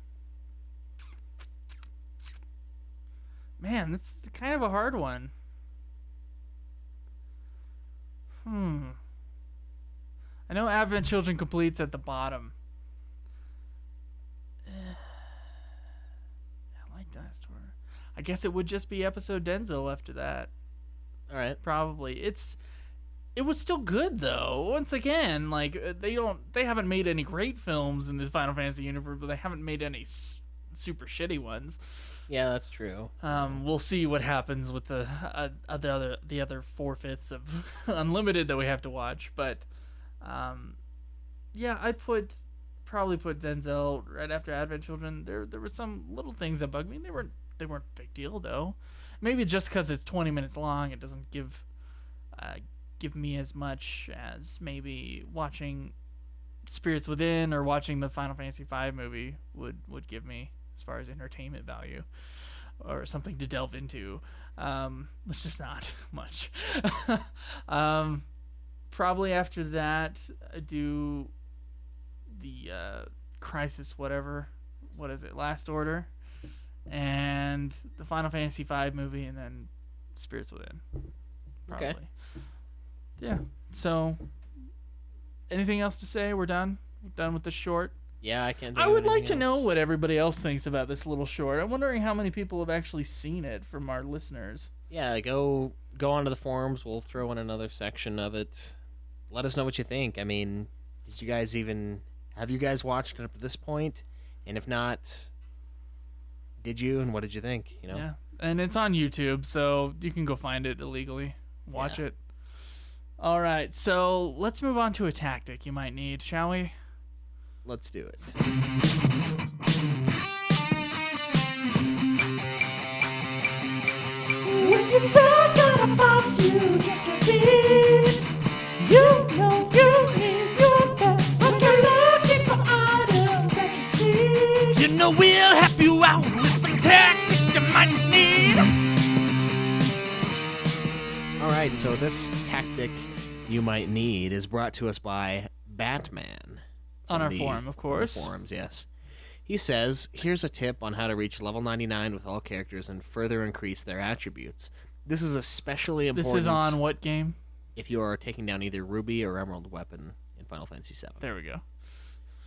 [SPEAKER 1] Man, that's kind of a hard one. I know Advent Children Complete's at the bottom. I like Last Order. I guess it would just be Episode Denzel after that.
[SPEAKER 2] All right.
[SPEAKER 1] Probably. It was still good though. Once again, like they haven't made any great films in the Final Fantasy universe, but they haven't made any super shitty ones.
[SPEAKER 2] Yeah, that's true.
[SPEAKER 1] We'll see what happens with the other 4/5 of Unlimited that we have to watch, but yeah, I'd probably put Denzel right after Advent Children. There were some little things that bugged me. They weren't a big deal though. Maybe just because it's 20 minutes long, it doesn't give me as much as maybe watching Spirits Within or watching the Final Fantasy V movie would give me as far as entertainment value or something to delve into, which there's not much. Probably after that, I do the Crisis, whatever. What is it? Last Order, and the Final Fantasy V movie, and then Spirits Within. Probably.
[SPEAKER 2] Okay.
[SPEAKER 1] Yeah. So, anything else to say? We're done. We're done with the short.
[SPEAKER 2] Yeah, I can't.
[SPEAKER 1] I would like to know what everybody else thinks about this little short. I'm wondering how many people have actually seen it from our listeners.
[SPEAKER 2] Yeah, go onto the forums. We'll throw in another section of it. Let us know what you think. I mean, have you guys watched it up to this point? And if not, did you? And what did you think?
[SPEAKER 1] Yeah, and it's on YouTube, so you can go find it illegally. Watch it. All right, so let's move on to a tactic you might need, shall we?
[SPEAKER 2] Let's do it.
[SPEAKER 3] When you're stuck on a boss, you just a bit. You know you need your best. When you're looking for items that you see,
[SPEAKER 1] You know we'll help you out with some tactics you might need.
[SPEAKER 2] All right, so this tactic you might need is brought to us by Batman.
[SPEAKER 1] On our forum, of course.
[SPEAKER 2] On the forums, yes. He says, here's a tip on how to reach level 99 with all characters and further increase their attributes. This is especially important.
[SPEAKER 1] This is on what game?
[SPEAKER 2] If you are taking down either Ruby or Emerald weapon in Final Fantasy VII.
[SPEAKER 1] There we go.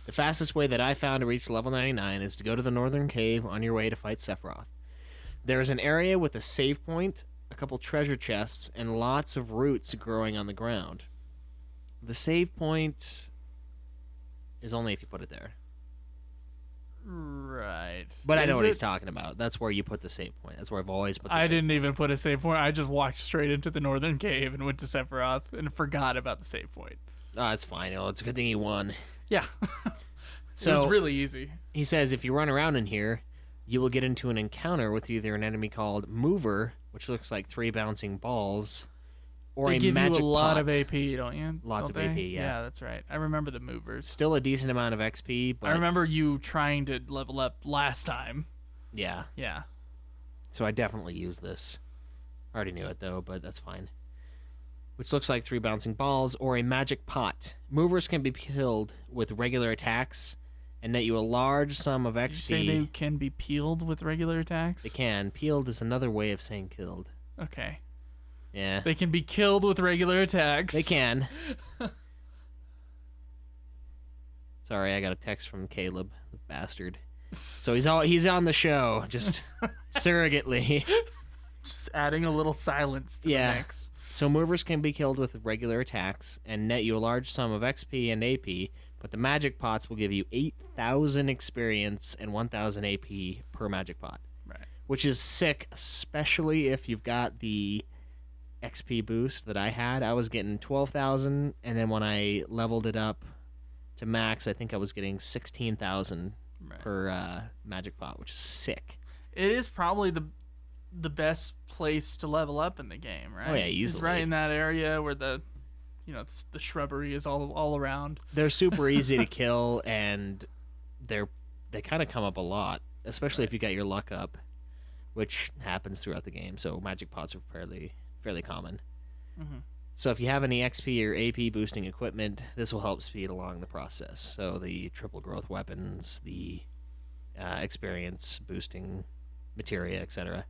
[SPEAKER 2] The fastest way that I found to reach level 99 is to go to the Northern Cave on your way to fight Sephiroth. There is an area with a save point, a couple treasure chests, and lots of roots growing on the ground. The save point is only if you put it there.
[SPEAKER 1] Right.
[SPEAKER 2] But I know what he's talking about. That's where you put the save point. That's where I've always put the save
[SPEAKER 1] didn't even put a save point. I just walked straight into the Northern Cave and went to Sephiroth and forgot about the save point.
[SPEAKER 2] Oh, it's fine. It's a good thing he won.
[SPEAKER 1] Yeah.
[SPEAKER 2] So
[SPEAKER 1] it was really easy.
[SPEAKER 2] He says if you run around in here, you will get into an encounter with either an enemy called Mover, which looks like 3 bouncing balls, or
[SPEAKER 1] they
[SPEAKER 2] a
[SPEAKER 1] give
[SPEAKER 2] magic
[SPEAKER 1] you a lot
[SPEAKER 2] pot.
[SPEAKER 1] of AP, don't you?
[SPEAKER 2] Lots
[SPEAKER 1] Don't
[SPEAKER 2] of AP,
[SPEAKER 1] they?
[SPEAKER 2] yeah.
[SPEAKER 1] Yeah, that's right. I remember the movers.
[SPEAKER 2] Still a decent amount of XP, but
[SPEAKER 1] I remember you trying to level up last time.
[SPEAKER 2] yeah.
[SPEAKER 1] Yeah.
[SPEAKER 2] So I definitely use this. I already knew it though, but that's fine. Which looks like 3 bouncing balls or a magic pot. Movers can be killed with regular attacks and net you a large sum of XP.
[SPEAKER 1] Did you say they can be peeled with regular attacks?
[SPEAKER 2] They can. Peeled is another way of saying killed.
[SPEAKER 1] Okay.
[SPEAKER 2] Yeah.
[SPEAKER 1] They can be killed with regular attacks.
[SPEAKER 2] They can. Sorry, I got a text from Caleb, the bastard. So he's on the show, just surrogately.
[SPEAKER 1] Just adding a little silence to the mix.
[SPEAKER 2] So movers can be killed with regular attacks and net you a large sum of XP and AP, but the magic pots will give you 8,000 experience and 1,000 AP per magic pot.
[SPEAKER 1] Right.
[SPEAKER 2] Which is sick, especially if you've got the XP boost that I had. I was getting 12,000, and then when I leveled it up to max, I think I was getting 16,000 per magic pot, which is sick.
[SPEAKER 1] It is probably the best place to level up in the game, right?
[SPEAKER 2] Oh yeah, easily.
[SPEAKER 1] It's right in that area where the shrubbery is all around.
[SPEAKER 2] They're super easy to kill, and they kind of come up a lot, especially if you got your luck up, which happens throughout the game. So magic pots are fairly common.
[SPEAKER 1] Mm-hmm.
[SPEAKER 2] So if you have any XP or AP boosting equipment, this will help speed along the process. So the triple growth weapons, the experience boosting materia, etc.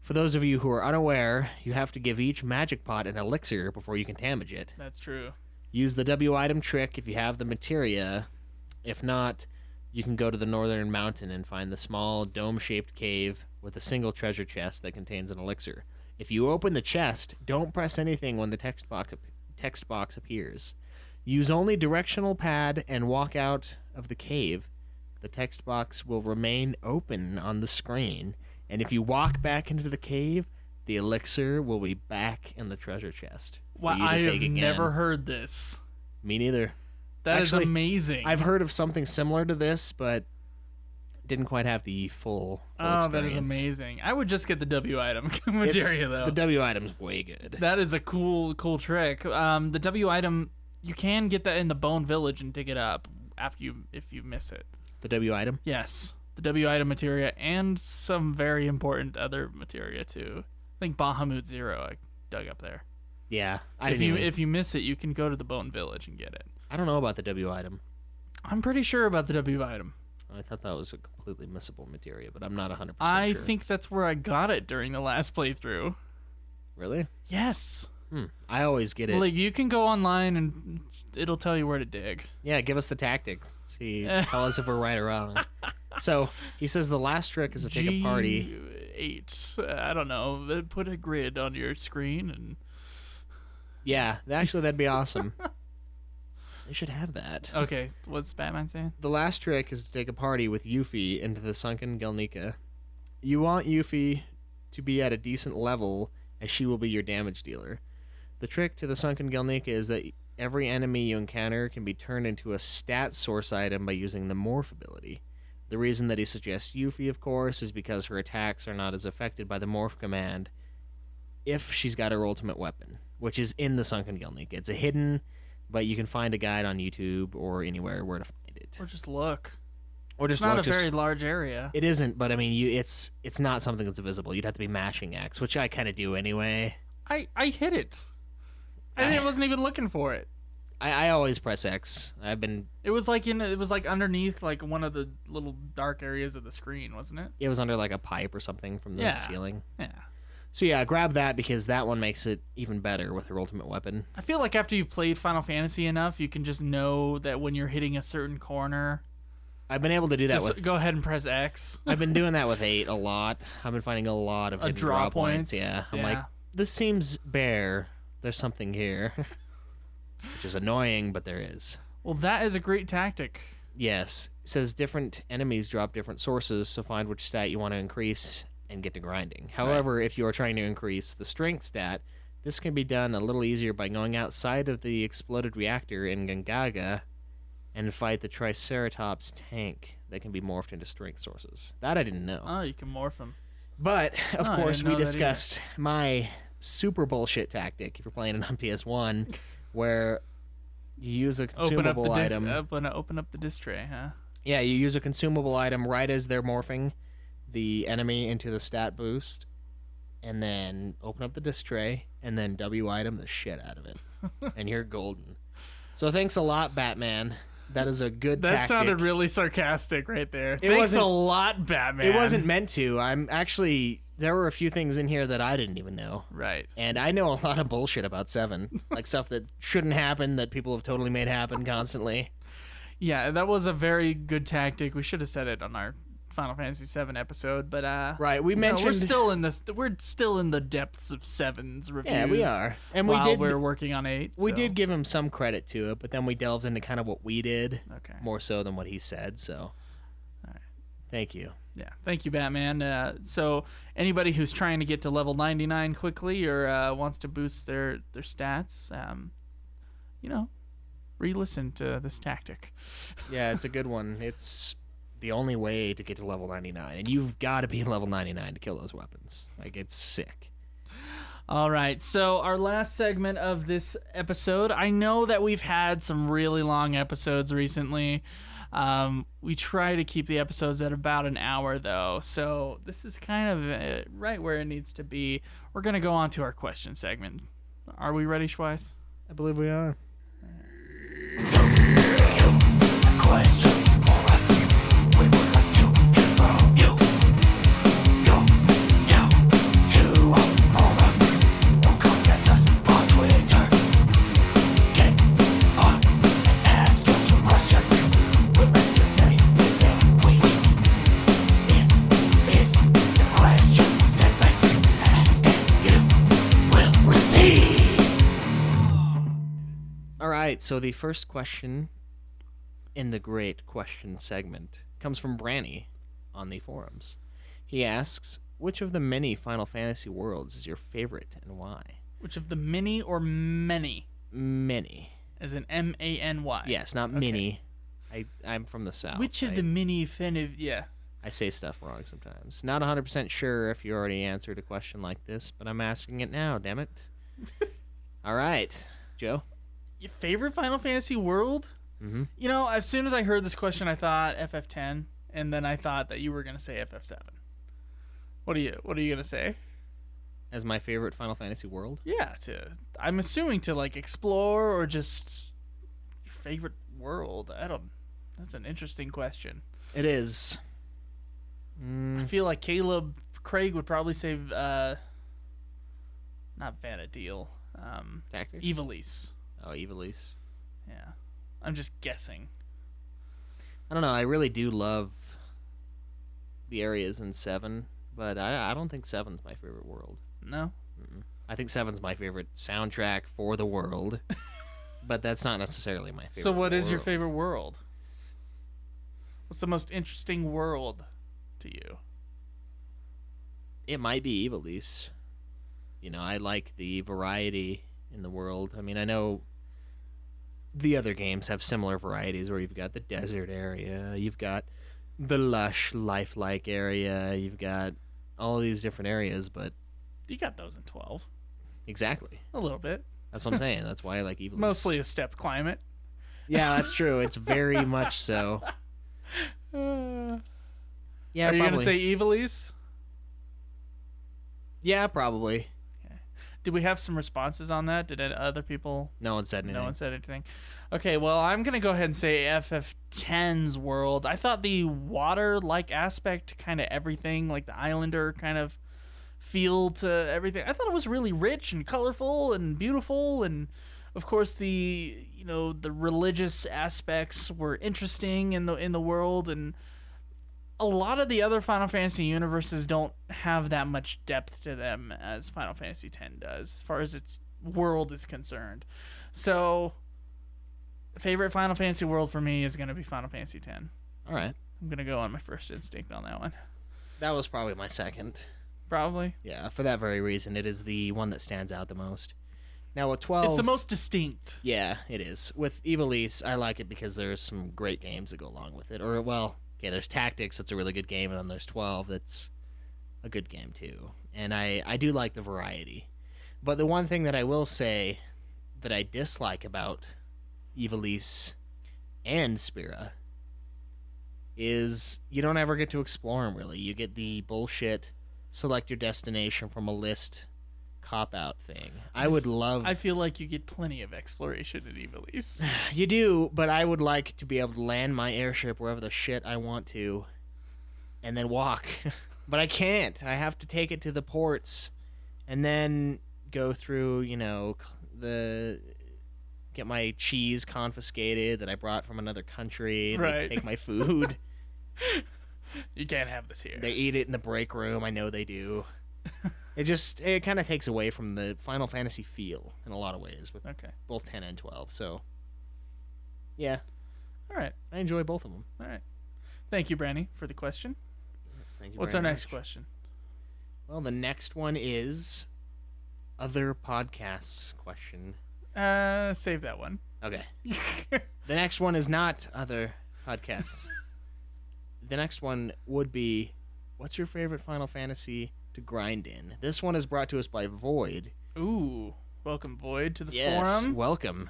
[SPEAKER 2] For those of you who are unaware, you have to give each magic pot an elixir before you can damage it.
[SPEAKER 1] That's true.
[SPEAKER 2] Use the W item trick if you have the materia. If not, you can go to the northern mountain and find the small dome-shaped cave with a single treasure chest that contains an elixir. If you open the chest, don't press anything when the text box appears. Use only directional pad and walk out of the cave. The text box will remain open on the screen, and if you walk back into the cave, the elixir will be back in the treasure chest.
[SPEAKER 1] Wow, I have never heard this.
[SPEAKER 2] Me neither.
[SPEAKER 1] That is amazing.
[SPEAKER 2] I've heard of something similar to this, but didn't quite have the full experience.
[SPEAKER 1] That is amazing. I would just get the W item materia, though.
[SPEAKER 2] The W item's way good.
[SPEAKER 1] That is a cool trick. The W item, you can get that in the Bone Village and dig it up if you miss it.
[SPEAKER 2] The W item?
[SPEAKER 1] Yes. The W item materia and some very important other materia, too. I think Bahamut Zero I dug up there.
[SPEAKER 2] Yeah,
[SPEAKER 1] If you miss it, you can go to the Bone Village and get it.
[SPEAKER 2] I don't know about the W item.
[SPEAKER 1] I'm pretty sure about the W item.
[SPEAKER 2] I thought that was a completely missable materia, but I'm not 100% sure.
[SPEAKER 1] I think that's where I got it during the last playthrough.
[SPEAKER 2] Really?
[SPEAKER 1] Yes.
[SPEAKER 2] I always get it.
[SPEAKER 1] Like, you can go online and it'll tell you where to dig.
[SPEAKER 2] Yeah, give us the tactic. See, tell us if we're right or wrong. So he says the last trick is to take a party.
[SPEAKER 1] G8. I don't know. Put a grid on your screen and.
[SPEAKER 2] Yeah, actually, that'd be awesome. They should have that.
[SPEAKER 1] Okay, what's Batman saying?
[SPEAKER 2] The last trick is to take a party with Yuffie into the sunken Gelnika. You want Yuffie to be at a decent level, as she will be your damage dealer. The trick to the sunken Gelnika is that every enemy you encounter can be turned into a stat source item by using the morph ability. The reason that he suggests Yuffie, of course, is because her attacks are not as affected by the morph command if she's got her ultimate weapon, which is in the sunken Gelnika. It's a hidden, but you can find a guide on YouTube or anywhere where to find it.
[SPEAKER 1] Or just look.
[SPEAKER 2] Or just
[SPEAKER 1] It's not
[SPEAKER 2] look.
[SPEAKER 1] a very large area.
[SPEAKER 2] It isn't, but I mean, it's not something that's visible. You'd have to be mashing X, which I kind of do anyway.
[SPEAKER 1] I hit it. I wasn't even looking for it.
[SPEAKER 2] I always press X.
[SPEAKER 1] It was like underneath like one of the little dark areas of the screen, wasn't it?
[SPEAKER 2] It was under like a pipe or something from the ceiling.
[SPEAKER 1] Yeah.
[SPEAKER 2] So yeah, grab that because that one makes it even better with her ultimate weapon.
[SPEAKER 1] I feel like after you've played Final Fantasy enough, you can just know that when you're hitting a certain corner.
[SPEAKER 2] I've been able to do that with.
[SPEAKER 1] Go ahead and press X.
[SPEAKER 2] I've been doing that with 8 a lot. I've been finding a lot of hidden draw points. Yeah. I'm like, this seems bare. There's something here. Which is annoying, but there is.
[SPEAKER 1] Well, that is a great tactic.
[SPEAKER 2] Yes. It says different enemies drop different sources, so find which stat you want to increase and get to grinding. However, if you are trying to increase the strength stat, this can be done a little easier by going outside of the exploded reactor in Gangaga and fight the Triceratops tank that can be morphed into strength sources. That I didn't know.
[SPEAKER 1] Oh, you can morph them.
[SPEAKER 2] But, of course, we
[SPEAKER 1] that
[SPEAKER 2] discussed my super bullshit tactic, if you're playing it on PS1, where you use a consumable item.
[SPEAKER 1] Open up the disc tray, huh?
[SPEAKER 2] Yeah, you use a consumable item right as they're morphing the enemy into the stat boost, and then open up the disc tray, and then W item the shit out of it. And you're golden. So thanks a lot, Batman. That is a good tactic.
[SPEAKER 1] That sounded really sarcastic right there. Thanks a lot, Batman.
[SPEAKER 2] It wasn't meant to. There were a few things in here that I didn't even know.
[SPEAKER 1] Right.
[SPEAKER 2] And I know a lot of bullshit about 7. Like stuff that shouldn't happen that people have totally made happen constantly.
[SPEAKER 1] Yeah, that was a very good tactic. We should have said it on our Final Fantasy VII episode, but
[SPEAKER 2] right, we mentioned
[SPEAKER 1] we're still in the depths of 7's reviews.
[SPEAKER 2] Yeah, we are, and
[SPEAKER 1] we're working on 8.
[SPEAKER 2] We did give him some credit to it, but then we delved into kind of what we did, more so than what he said. So, all right, thank you.
[SPEAKER 1] Yeah, thank you, Batman. So anybody who's trying to get to level 99 quickly or wants to boost their stats, re-listen to this tactic.
[SPEAKER 2] Yeah, it's a good one. It's the only way to get to level 99, and you've got to be level 99 to kill those weapons. Like, it's sick.
[SPEAKER 1] All right, so our last segment of this episode, I know that we've had some really long episodes recently. We try to keep the episodes at about an hour, though, so this is kind of right where it needs to be. We're going to go on to our question segment. Are we ready, Schweiss?
[SPEAKER 2] I believe we are.
[SPEAKER 3] Questions for us. We would like to hear from you. To a moment. Don't contact us on Twitter. Get on and ask your questions. We'll answer them within a week. This is the question segment. Ask and you will receive.
[SPEAKER 2] All right, so the first question in the great question segment comes from Branny on the forums. He asks, which of the many Final Fantasy worlds is your favorite and why?
[SPEAKER 1] Which of the many or many?
[SPEAKER 2] Many.
[SPEAKER 1] As in M-A-N-Y.
[SPEAKER 2] Yes, not mini. I'm from the South.
[SPEAKER 1] Which of the many yeah.
[SPEAKER 2] I say stuff wrong sometimes. Not 100% sure if you already answered a question like this, but I'm asking it now, damn it. All right, Joe?
[SPEAKER 1] Your favorite Final Fantasy world?
[SPEAKER 2] Mm-hmm.
[SPEAKER 1] You know, as soon as I heard this question, I thought FF10, and then I thought that you were gonna say FF7. What are you gonna say?
[SPEAKER 2] As my favorite Final Fantasy world?
[SPEAKER 1] Yeah, I'm assuming to like explore or just your favorite world. That's an interesting question.
[SPEAKER 2] It is.
[SPEAKER 1] I feel like Craig would probably say not Vanadil.
[SPEAKER 2] Tactics?
[SPEAKER 1] Ivalice.
[SPEAKER 2] Oh, Ivalice.
[SPEAKER 1] Yeah. I'm just guessing.
[SPEAKER 2] I don't know. I really do love the areas in 7, but I don't think 7's my favorite world.
[SPEAKER 1] No?
[SPEAKER 2] I think 7's my favorite soundtrack for the world, but that's not necessarily my favorite.
[SPEAKER 1] So what is your
[SPEAKER 2] world.
[SPEAKER 1] favorite world? What's the most interesting world to you?
[SPEAKER 2] It might be Ivalice. I like the variety in the world. I mean, I know the other games have similar varieties where you've got the desert area, you've got the lush, lifelike area, you've got all of these different areas, but...
[SPEAKER 1] You got those in 12.
[SPEAKER 2] Exactly.
[SPEAKER 1] A little bit.
[SPEAKER 2] That's what I'm saying. That's why I like Ivalice.
[SPEAKER 1] Mostly a steppe climate.
[SPEAKER 2] Yeah, that's true. It's very much so. Yeah,
[SPEAKER 1] Are you
[SPEAKER 2] probably.
[SPEAKER 1] going to say Ivalice?
[SPEAKER 2] Yeah, probably.
[SPEAKER 1] Did we have some responses on that? Did other people...
[SPEAKER 2] No one said anything.
[SPEAKER 1] No one said anything. Okay, well, I'm going to go ahead and say FF10's world. I thought the water-like aspect, kind of everything, like the Islander kind of feel to everything. I thought it was really rich and colorful and beautiful, and of course the religious aspects were interesting in the world, and a lot of the other Final Fantasy universes don't have that much depth to them as Final Fantasy X does, as far as its world is concerned. So, favorite Final Fantasy world for me is going to be Final Fantasy X.
[SPEAKER 2] All right.
[SPEAKER 1] I'm going to go on my first instinct on that one.
[SPEAKER 2] That was probably my second.
[SPEAKER 1] Probably.
[SPEAKER 2] Yeah, for that very reason. It is the one that stands out the most. Now, with 12...
[SPEAKER 1] It's the most distinct.
[SPEAKER 2] Yeah, it is. With Ivalice, I like it because there's some great games that go along with it. Or, well... Okay, there's Tactics, that's a really good game, and then there's 12, that's a good game too. And I do like the variety. But the one thing that I will say that I dislike about Ivalice and Spira is you don't ever get to explore them, really. You get the bullshit select your destination from a list cop-out thing. I
[SPEAKER 1] feel like you get plenty of exploration in Ivalice.
[SPEAKER 2] You do, but I would like to be able to land my airship wherever the shit I want to and then walk. But I can't. I have to take it to the ports and then go through, get my cheese confiscated that I brought from another country. And
[SPEAKER 1] Right.
[SPEAKER 2] They take my food.
[SPEAKER 1] You can't have this here.
[SPEAKER 2] They eat it in the break room. I know they do. It kind of takes away from the Final Fantasy feel in a lot of ways with both 10 and 12. So, yeah.
[SPEAKER 1] All right.
[SPEAKER 2] I enjoy both of them.
[SPEAKER 1] All right. Thank you, Brandy, for the question.
[SPEAKER 2] Yes, thank you
[SPEAKER 1] What's
[SPEAKER 2] very
[SPEAKER 1] our next
[SPEAKER 2] much.
[SPEAKER 1] question?
[SPEAKER 2] Well, the next one is other podcasts question.
[SPEAKER 1] Save that one.
[SPEAKER 2] Okay. The next one is not other podcasts. The next one would be, what's your favorite Final Fantasy to grind in? This one is brought to us by Void.
[SPEAKER 1] Ooh. Welcome, Void, to the
[SPEAKER 2] Yes,
[SPEAKER 1] forum.
[SPEAKER 2] welcome.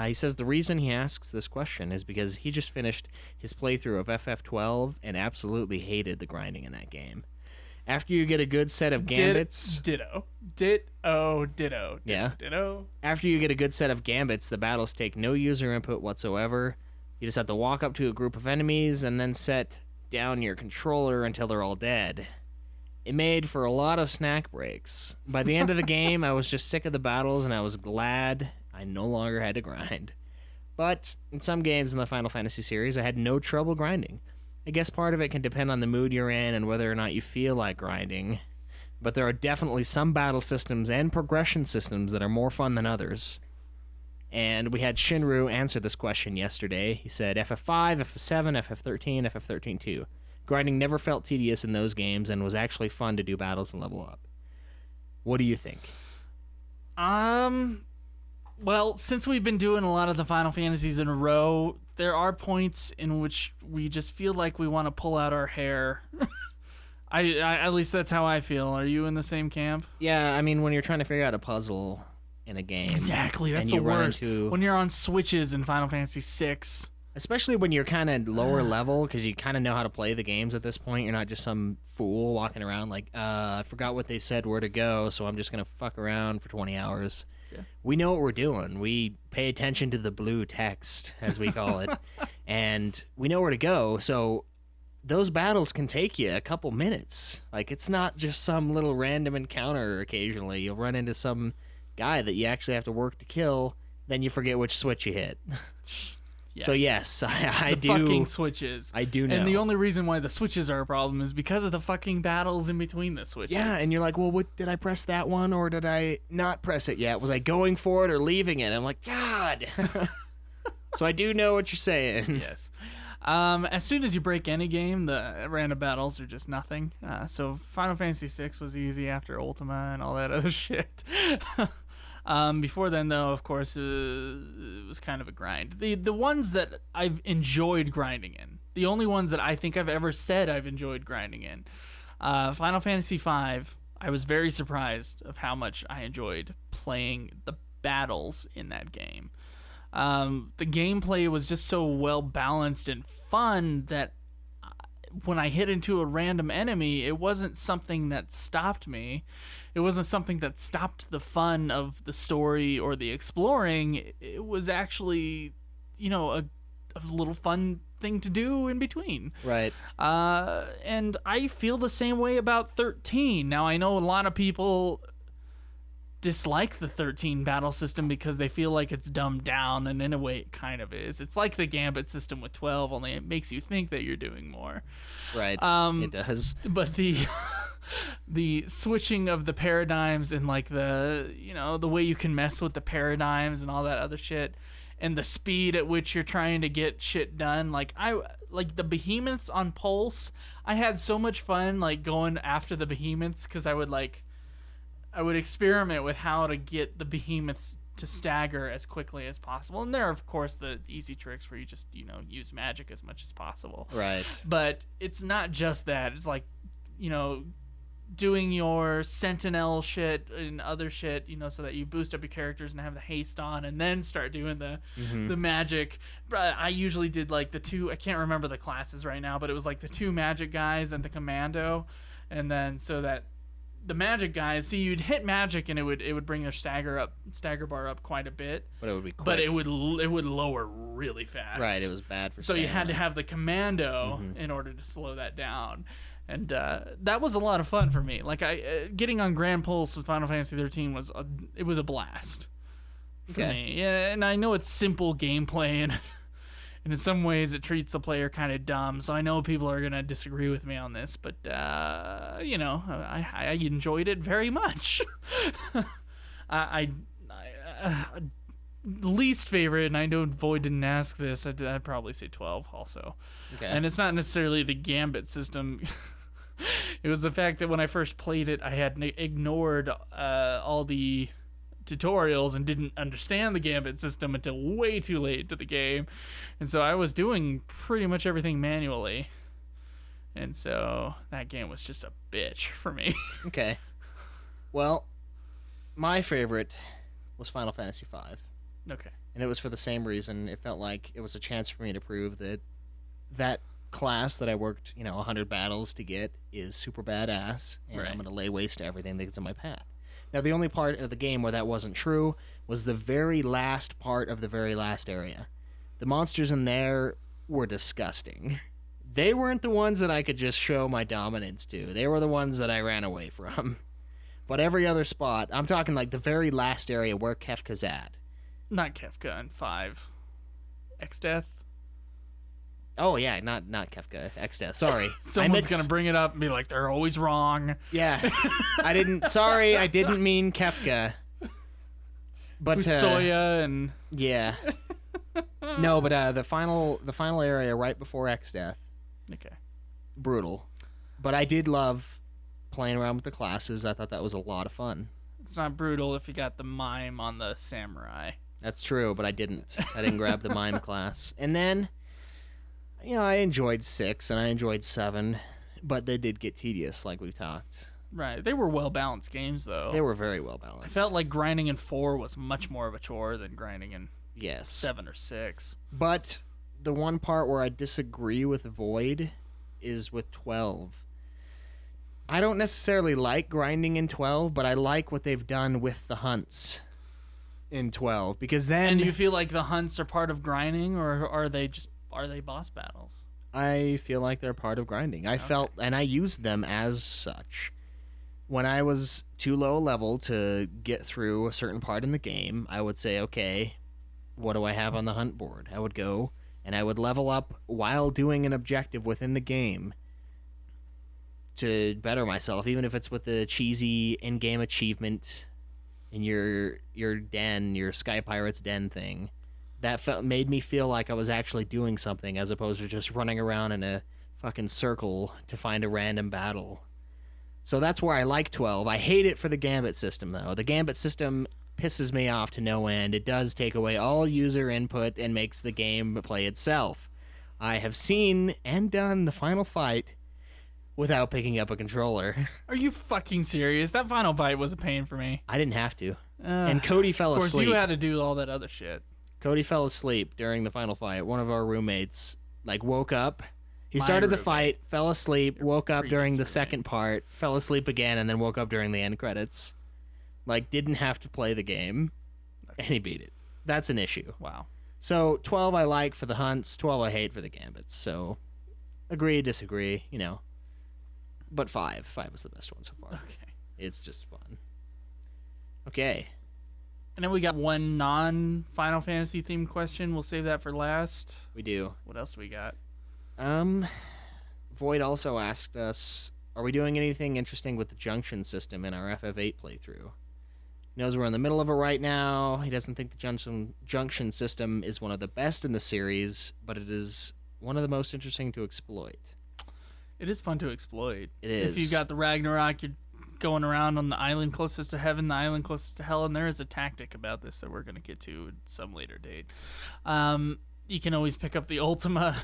[SPEAKER 2] He says the reason he asks this question is because he just finished his playthrough of FF12 and absolutely hated the grinding in that game. After you get a good set of gambits...
[SPEAKER 1] Ditto.
[SPEAKER 2] Yeah.
[SPEAKER 1] Ditto.
[SPEAKER 2] After you get a good set of gambits, the battles take no user input whatsoever. You just have to walk up to a group of enemies and then set down your controller until they're all dead. It made for a lot of snack breaks. By the end of the game, I was just sick of the battles, and I was glad I no longer had to grind. But in some games in the Final Fantasy series, I had no trouble grinding. I guess part of it can depend on the mood you're in and whether or not you feel like grinding. But there are definitely some battle systems and progression systems that are more fun than others. And we had Shinru answer this question yesterday. He said FF5, FF7, FF13, FF13-2. Grinding never felt tedious in those games and was actually fun to do battles and level up. What do you think?
[SPEAKER 1] Well, since we've been doing a lot of the Final Fantasies in a row, there are points in which we just feel like we want to pull out our hair. I at least that's how I feel. Are you in the same camp?
[SPEAKER 2] Yeah, I mean, when you're trying to figure out a puzzle in a game.
[SPEAKER 1] Exactly, that's
[SPEAKER 2] and
[SPEAKER 1] the
[SPEAKER 2] you run
[SPEAKER 1] worst.
[SPEAKER 2] into-
[SPEAKER 1] When you're on switches in Final Fantasy VI,
[SPEAKER 2] Especially when you're kind of lower level, because you kind of know how to play the games at this point. You're not just some fool walking around like, I forgot what they said, where to go, so I'm just going to fuck around for 20 hours. Yeah. We know what we're doing. We pay attention to the blue text, as we call it, and we know where to go, so those battles can take you a couple minutes. Like, it's not just some little random encounter occasionally. You'll run into some guy that you actually have to work to kill, then you forget which switch you hit. Yes. So yes, I do.
[SPEAKER 1] The fucking switches.
[SPEAKER 2] I do know.
[SPEAKER 1] And the only reason why the switches are a problem is because of the fucking battles in between the switches.
[SPEAKER 2] Yeah, and you're like, well, what, did I press that one or did I not press it yet? Was I going for it or leaving it? I'm like, God. So I do know what you're saying.
[SPEAKER 1] Yes. As soon as you break any game, the random battles are just nothing. So Final Fantasy VI was easy after Ultima and all that other shit. Before then, though, of course, it was kind of a grind. The ones that I've enjoyed grinding in, the only ones that I think I've ever said I've enjoyed grinding in, Final Fantasy V, I was very surprised of how much I enjoyed playing the battles in that game. The gameplay was just so well balanced and fun that when I hit into a random enemy, it wasn't something that stopped me. It wasn't something that stopped the fun of the story or the exploring. It was actually, a little fun thing to do in between.
[SPEAKER 2] Right.
[SPEAKER 1] And I feel the same way about 13. Now, I know a lot of people dislike the 13 battle system because they feel like it's dumbed down, and in a way it kind of is. It's like the Gambit system with 12, only it makes you think that you're doing more.
[SPEAKER 2] Right. It does.
[SPEAKER 1] But the switching of the paradigms and like the way you can mess with the paradigms and all that other shit, and the speed at which you're trying to get shit done, like the behemoths on Pulse, I had so much fun like going after the behemoths because I would experiment with how to get the behemoths to stagger as quickly as possible. And there are, of course, the easy tricks where you just, use magic as much as possible.
[SPEAKER 2] Right.
[SPEAKER 1] But it's not just that. It's like, doing your sentinel shit and other shit, so that you boost up your characters and have the haste on and then start doing the magic. I usually did like the two, I can't remember the classes right now, but it was like the two magic guys and the commando. And then so that the magic guys, you'd hit magic and it would bring their stagger bar up quite a bit,
[SPEAKER 2] but it would be quick.
[SPEAKER 1] But it would lower really fast.
[SPEAKER 2] Right, it was bad for.
[SPEAKER 1] So you had to have the commando in order to slow that down, and that was a lot of fun for me. Like getting on Grand Pulse with Final Fantasy 13 was a blast for me. Yeah, and I know it's simple gameplay and in some ways it treats the player kind of dumb, so I know people are going to disagree with me on this, but, I enjoyed it very much. Least favorite, and I know Void didn't ask this, I'd probably say 12 also. Okay. And it's not necessarily the Gambit system. It was the fact that when I first played it, I had ignored all the tutorials and didn't understand the Gambit system until way too late to the game, and so I was doing pretty much everything manually, and so that game was just a bitch for me.
[SPEAKER 2] Okay. Well, my favorite was Final Fantasy V.
[SPEAKER 1] Okay.
[SPEAKER 2] And it was for the same reason. It felt like it was a chance for me to prove that class that I worked 100 battles to get is super badass, and right. I'm going to lay waste to everything that gets in my path. Now, the only part of the game where that wasn't true was the very last part of the very last area. The monsters in there were disgusting. They weren't the ones that I could just show my dominance to. They were the ones that I ran away from. But every other spot, I'm talking like the very last area where Kefka's at.
[SPEAKER 1] Not Kefka in 5. X-Death?
[SPEAKER 2] Oh, yeah, not Kefka. X-Death. Sorry.
[SPEAKER 1] Someone's going to bring it up and be like, they're always wrong.
[SPEAKER 2] Yeah. I didn't mean Kefka. But
[SPEAKER 1] Fusoya and...
[SPEAKER 2] Yeah. No, but the final area right before X-Death.
[SPEAKER 1] Okay.
[SPEAKER 2] Brutal. But I did love playing around with the classes. I thought that was a lot of fun.
[SPEAKER 1] It's not brutal if you got the mime on the samurai.
[SPEAKER 2] That's true, but I didn't. I didn't grab the mime class. And then... I enjoyed 6 and I enjoyed 7, but they did get tedious, like we've talked.
[SPEAKER 1] Right. They were well-balanced games, though.
[SPEAKER 2] They were very well-balanced.
[SPEAKER 1] I felt like grinding in 4 was much more of a chore than grinding in 7 or 6.
[SPEAKER 2] But
[SPEAKER 4] the one part where I disagree with Void is with 12. I don't necessarily like grinding in 12, but I like what they've done with the hunts in 12 because then
[SPEAKER 1] And do you feel like the hunts are part of grinding, or are they boss battles?
[SPEAKER 4] I feel like they're part of grinding. I felt, and I used them as such. When I was too low level to get through a certain part in the game, I would say, okay, what do I have on the hunt board? I would go and I would level up while doing an objective within the game to better myself, even if it's with the cheesy in-game achievement in your den, your Sky Pirates den thing. That made me feel like I was actually doing something as opposed to just running around in a fucking circle to find a random battle. So that's where I like 12. I hate it for the Gambit system, though. The Gambit system pisses me off to no end. It does take away all user input and makes the game play itself. I have seen and done the final fight without picking up a controller.
[SPEAKER 1] Are you fucking serious? That final fight was a pain for me.
[SPEAKER 4] I didn't have to. And Cody fell
[SPEAKER 1] Of course,
[SPEAKER 4] asleep.
[SPEAKER 1] you had to do all that other shit.
[SPEAKER 4] Cody fell asleep during the final fight. One of our roommates woke up. He
[SPEAKER 1] My
[SPEAKER 4] started the
[SPEAKER 1] roommate.
[SPEAKER 4] fight, fell asleep, woke up during the
[SPEAKER 1] previous
[SPEAKER 4] second part, fell asleep again, and then woke up during the end credits. Didn't have to play the game, and he beat it. That's an issue.
[SPEAKER 1] Wow.
[SPEAKER 4] So 12 I like for the hunts, 12 I hate for the gambits. So agree, disagree, But 5 was the best one so far.
[SPEAKER 1] Okay.
[SPEAKER 4] It's just fun. Okay.
[SPEAKER 1] And then we got one non-Final Fantasy themed question. We'll save that for last.
[SPEAKER 4] We do.
[SPEAKER 1] What else we got?
[SPEAKER 4] Void also asked us, are we doing anything interesting with the junction system in our FF8 playthrough? He knows we're in the middle of it right now. He doesn't think the junction system is one of the best in the series, but it is one of the most interesting to exploit.
[SPEAKER 1] It is fun to exploit.
[SPEAKER 4] It is.
[SPEAKER 1] If you got the Ragnarok, you're going around on the island closest to heaven, the island closest to hell, and there is a tactic about this that we're going to get to at some later date. You can always pick up the Ultima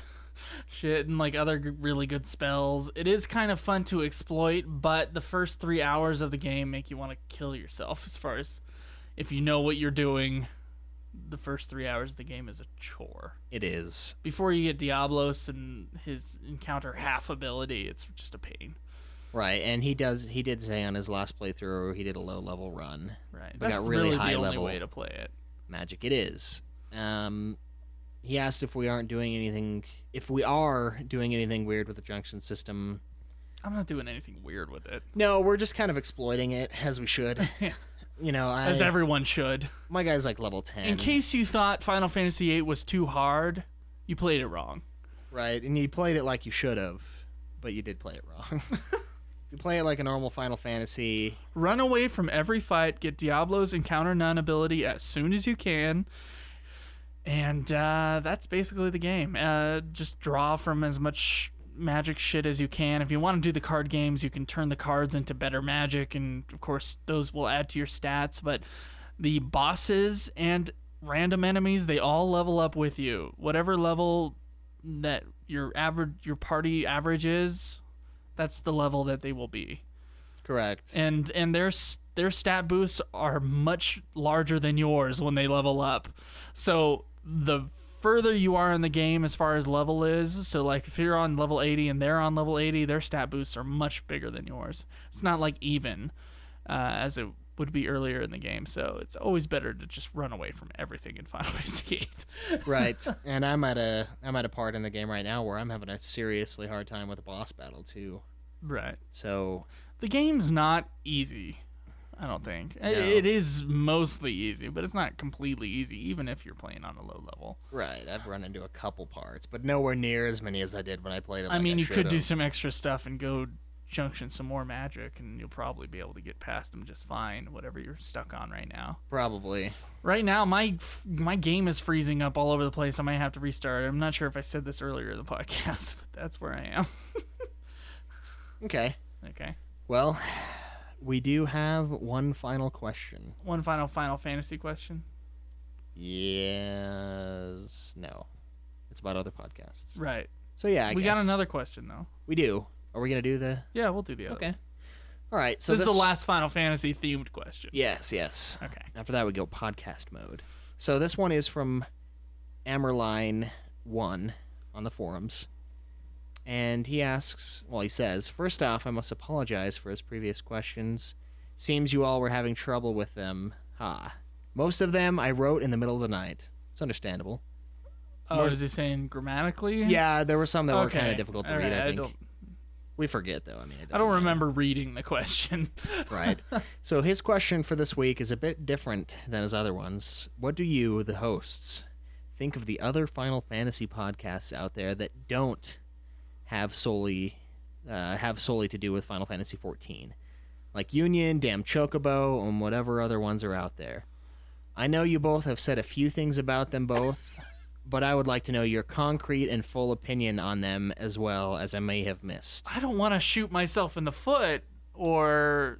[SPEAKER 1] shit and other really good spells. It is kind of fun to exploit, but the first 3 hours of the game make you want to kill yourself. As far as if you know what you're doing, the first 3 hours of the game is a chore.
[SPEAKER 4] It is.
[SPEAKER 1] Before you get Diablos and his encounter half ability, it's just a pain.
[SPEAKER 4] Right, and he did say on his last playthrough he did a low level run.
[SPEAKER 1] Right.
[SPEAKER 4] We
[SPEAKER 1] That's
[SPEAKER 4] got really high
[SPEAKER 1] the only
[SPEAKER 4] level
[SPEAKER 1] way to play it.
[SPEAKER 4] magic. It is. He asked if we are doing anything weird with the junction system.
[SPEAKER 1] I'm not doing anything weird with it.
[SPEAKER 4] No, we're just kind of exploiting it as we should.
[SPEAKER 1] As everyone should.
[SPEAKER 4] My guy's level 10.
[SPEAKER 1] In case you thought Final Fantasy VIII was too hard, you played it wrong.
[SPEAKER 4] Right, and you played it like you should have, but you did play it wrong. If you play it like a normal Final Fantasy...
[SPEAKER 1] Run away from every fight, get Diablo's Encounter None ability as soon as you can, and that's basically the game. Just draw from as much magic shit as you can. If you want to do the card games, you can turn the cards into better magic, and of course those will add to your stats, but the bosses and random enemies, they all level up with you. Whatever level that your party average is, that's the level that they will be.
[SPEAKER 4] Correct.
[SPEAKER 1] And their stat boosts are much larger than yours when they level up. So the further you are in the game as far as level is, so if you're on level 80 and they're on level 80, their stat boosts are much bigger than yours. It's not even as it would be earlier in the game. So it's always better to just run away from everything in Final Fantasy VIII.
[SPEAKER 4] Right. And I'm at a part in the game right now where I'm having a seriously hard time with a boss battle too.
[SPEAKER 1] Right.
[SPEAKER 4] So
[SPEAKER 1] The game's not easy, I don't think.
[SPEAKER 4] No.
[SPEAKER 1] It is mostly easy, but it's not completely easy, even if you're playing on a low level.
[SPEAKER 4] right, I've run into a couple parts, but nowhere near as many as I did when I played it.
[SPEAKER 1] I mean, you could do
[SPEAKER 4] should've.
[SPEAKER 1] some extra stuff and go junction some more magic, and you'll probably be able to get past them just fine, whatever you're stuck on right now.
[SPEAKER 4] Probably.
[SPEAKER 1] Right now, my game is freezing up all over the place. I might have to restart. I'm not sure if I said this earlier in the podcast, but that's where I am.
[SPEAKER 4] Okay.
[SPEAKER 1] Okay.
[SPEAKER 4] Well, we do have one final question.
[SPEAKER 1] One final Final Fantasy question.
[SPEAKER 4] Yes. No. It's about other podcasts.
[SPEAKER 1] Right.
[SPEAKER 4] So yeah,
[SPEAKER 1] We got another question, though.
[SPEAKER 4] We do. Are we going to do the...
[SPEAKER 1] Yeah, we'll do the other.
[SPEAKER 4] Okay. All right. So
[SPEAKER 1] This is the last Final Fantasy themed question.
[SPEAKER 4] Yes, yes.
[SPEAKER 1] Okay.
[SPEAKER 4] After that, we go podcast mode. So this one is from Amerline 1 on the forums. And he says, first off, I must apologize for his previous questions. Seems you all were having trouble with them. Most of them I wrote in the middle of the night. It's understandable.
[SPEAKER 1] Oh, is he saying grammatically?
[SPEAKER 4] Yeah, there were some that were
[SPEAKER 1] Okay.
[SPEAKER 4] kind of difficult to
[SPEAKER 1] All
[SPEAKER 4] read,
[SPEAKER 1] right,
[SPEAKER 4] I think. We forget, though. I mean, it
[SPEAKER 1] I don't
[SPEAKER 4] doesn't matter.
[SPEAKER 1] remember reading the question.
[SPEAKER 4] Right. So his question for this week is a bit different than his other ones. What do you, the hosts, think of the other Final Fantasy podcasts out there that don't have solely to do with Final Fantasy XIV? Like Union, Damn Chocobo, and whatever other ones are out there. I know you both have said a few things about them both, but I would like to know your concrete and full opinion on them as well, as I may have missed.
[SPEAKER 1] I don't want to shoot myself in the foot or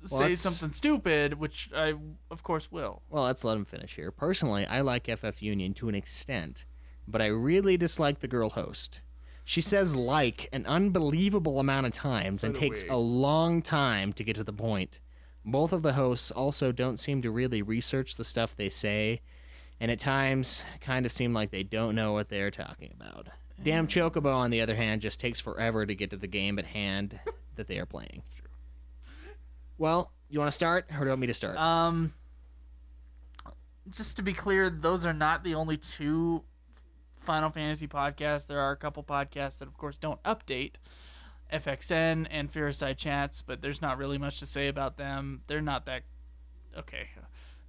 [SPEAKER 1] say something stupid, which I, of course, will.
[SPEAKER 4] Well, let's let him finish here. Personally, I like FF Union to an extent, but I really dislike the girl host. She says like an unbelievable amount of times and takes a long time to get to the point. Both of the hosts also don't seem to really research the stuff they say, and at times kind of seem like they don't know what they're talking about. Damn Chocobo, on the other hand, just takes forever to get to the game at hand that they are playing. That's true. Well, you want to start, or do you want me to start?
[SPEAKER 1] Just to be clear, those are not the only two Final Fantasy podcasts. There are a couple podcasts that, of course, don't update. FXN and Fireside Chats, but there's not really much to say about them. They're not that... Okay.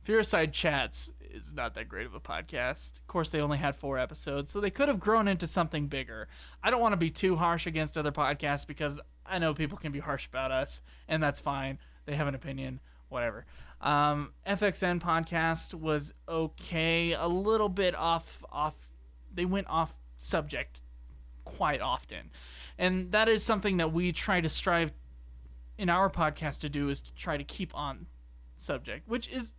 [SPEAKER 1] Fireside Chats is not that great of a podcast. Of course, they only had 4 episodes, so they could have grown into something bigger. I don't want to be too harsh against other podcasts because I know people can be harsh about us, and that's fine. They have an opinion, whatever. FXN podcast was okay, a little bit off. They went off subject quite often. And that is something that we try to strive in our podcast to do, is to try to keep on subject, which is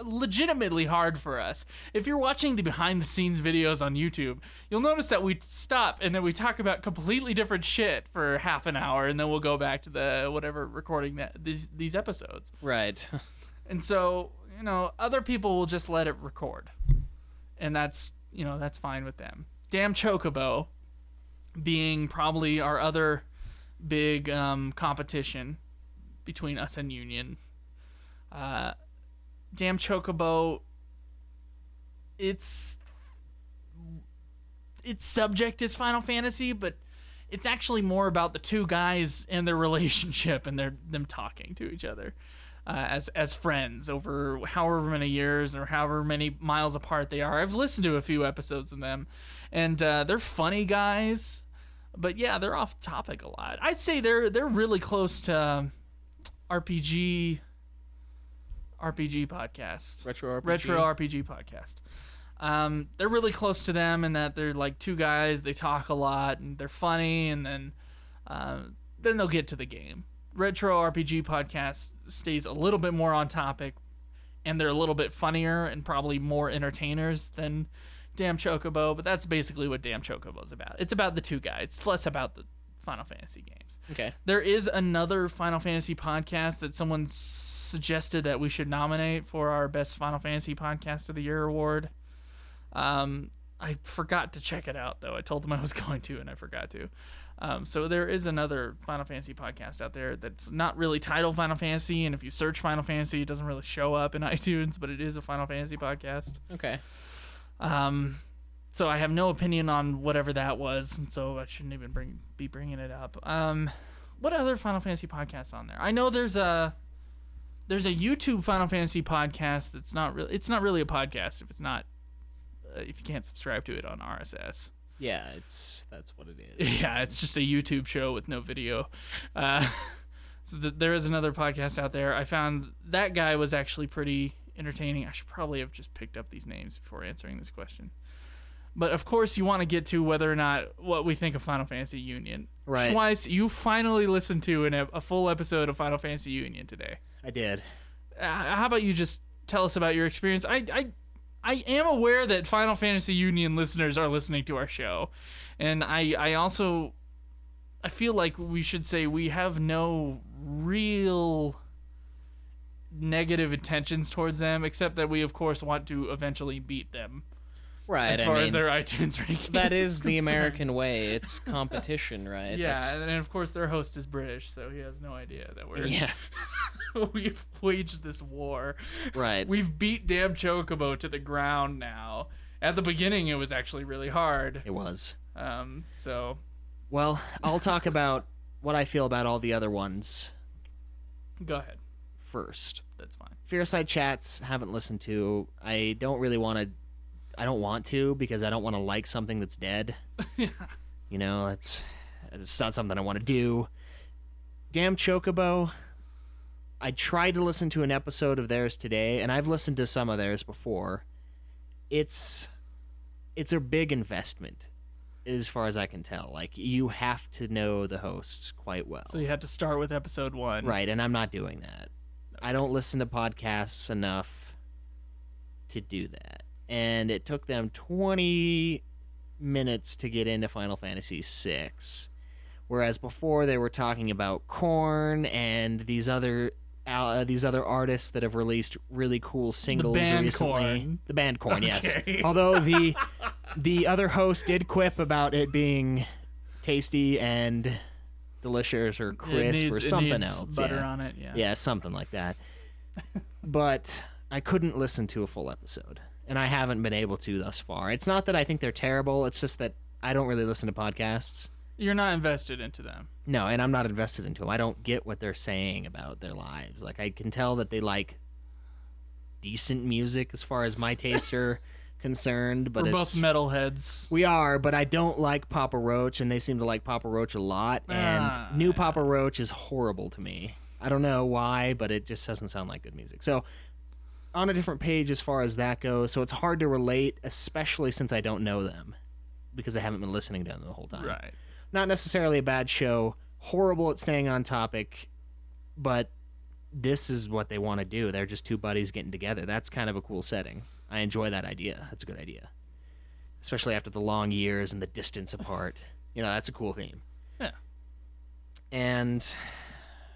[SPEAKER 1] legitimately hard for us. If you're watching the behind the scenes videos on YouTube, you'll notice that we stop and then we talk about completely different shit for half an hour, and then we'll go back to the whatever recording these episodes.
[SPEAKER 2] Right.
[SPEAKER 1] And so, other people will just let it record. And that's fine with them. Damn Chocobo being probably our other big competition between us and Union. Damn Chocobo, its subject is Final Fantasy, but it's actually more about the two guys and their relationship and them talking to each other as friends over however many years or however many miles apart they are. I've listened to a few episodes of them, and they're funny guys, but yeah, they're off topic a lot. I'd say they're really close to RPG podcast.
[SPEAKER 2] Retro
[SPEAKER 1] RPG podcast. They're really close to them in that they're like two guys, they talk a lot and they're funny, and then they'll get to the game. Retro RPG podcast stays a little bit more on topic, and they're a little bit funnier and probably more entertainers than Damn Chocobo, but that's basically what Damn Chocobo is about. It's about the two guys. It's less about the Final Fantasy games.
[SPEAKER 2] Okay.
[SPEAKER 1] There is another Final Fantasy podcast that someone suggested that we should nominate for our Best Final Fantasy Podcast of the Year award. I forgot to check it out, though. I told them I was going to, and I forgot to. So there is another Final Fantasy podcast out there that's not really titled Final Fantasy, and if you search Final Fantasy, it doesn't really show up in iTunes, but it is a Final Fantasy podcast.
[SPEAKER 2] Okay.
[SPEAKER 1] So I have no opinion on whatever that was, and so I shouldn't even be bringing it up. What other Final Fantasy podcasts on there? I know there's a YouTube Final Fantasy podcast that's not really a podcast if you can't subscribe to it on RSS.
[SPEAKER 2] Yeah, that's what it is.
[SPEAKER 1] Yeah, it's just a YouTube show with no video. So there is another podcast out there. I found that guy was actually pretty entertaining. I should probably have just picked up these names before answering this question. But of course, you want to get to whether or not what we think of Final Fantasy Union.
[SPEAKER 4] Right.
[SPEAKER 1] Schweiss, you finally listened to a full episode of Final Fantasy Union today.
[SPEAKER 4] I did.
[SPEAKER 1] How about you just tell us about your experience? I am aware that Final Fantasy Union listeners are listening to our show, and I also feel like we should say we have no real negative intentions towards them, except that we of course want to eventually beat them.
[SPEAKER 2] Right.
[SPEAKER 1] as far as their iTunes ranking.
[SPEAKER 2] that is the American way. It's competition, right?
[SPEAKER 1] Yeah, and of course their host is British, so he has no idea that
[SPEAKER 2] Yeah.
[SPEAKER 1] we've waged this war.
[SPEAKER 4] Right.
[SPEAKER 1] We've beat Damn Chocobo to the ground now. At the beginning, it was actually really hard.
[SPEAKER 4] It was.
[SPEAKER 1] So
[SPEAKER 4] Well, I'll talk about what I feel about all the other ones
[SPEAKER 1] go ahead.
[SPEAKER 4] first.
[SPEAKER 1] That's fine.
[SPEAKER 4] Fireside Chats, haven't listened to. I don't want to because I don't want to like something that's dead. You know, it's not something I want to do. Damn Chocobo, I tried to listen to an episode of theirs today, and I've listened to some of theirs before. It's a big investment, as far as I can tell. Like, you have to know the hosts quite well.
[SPEAKER 1] So you had to start with episode 1.
[SPEAKER 4] Right, and I'm not doing that. I don't listen to podcasts enough to do that. And it took them 20 minutes to get into Final Fantasy VI. Whereas before they were talking about Korn and these other artists that have released really cool singles
[SPEAKER 1] band
[SPEAKER 4] recently.
[SPEAKER 1] Korn.
[SPEAKER 4] The band Korn,
[SPEAKER 1] Okay.
[SPEAKER 4] yes. Although the other host did quip about it being tasty and delicious or crisp or something else.
[SPEAKER 1] Butter
[SPEAKER 4] yeah.
[SPEAKER 1] on it, yeah.
[SPEAKER 4] Yeah, something like that. But I couldn't listen to a full episode, and I haven't been able to thus far. It's not that I think they're terrible, it's just that I don't really listen to podcasts.
[SPEAKER 1] You're not invested into them.
[SPEAKER 4] No, and I'm not invested into them. I don't get what they're saying about their lives. Like, I can tell that they like decent music as far as my tastes are concerned, but
[SPEAKER 1] We're both
[SPEAKER 4] it's...
[SPEAKER 1] metalheads.
[SPEAKER 4] We are, but I don't like Papa Roach, and they seem to like Papa Roach a lot, and new Papa Roach is horrible to me. I don't know why, but it just doesn't sound like good music. So, on a different page as far as that goes, so it's hard to relate, especially since I don't know them, because I haven't been listening to them the whole time.
[SPEAKER 1] Right.
[SPEAKER 4] Not necessarily a bad show, horrible at staying on topic, but this is what they want to do. They're just two buddies getting together. That's kind of a cool setting. I enjoy that idea. That's a good idea. Especially after the long years and the distance apart. You know, that's a cool theme.
[SPEAKER 1] Yeah.
[SPEAKER 4] And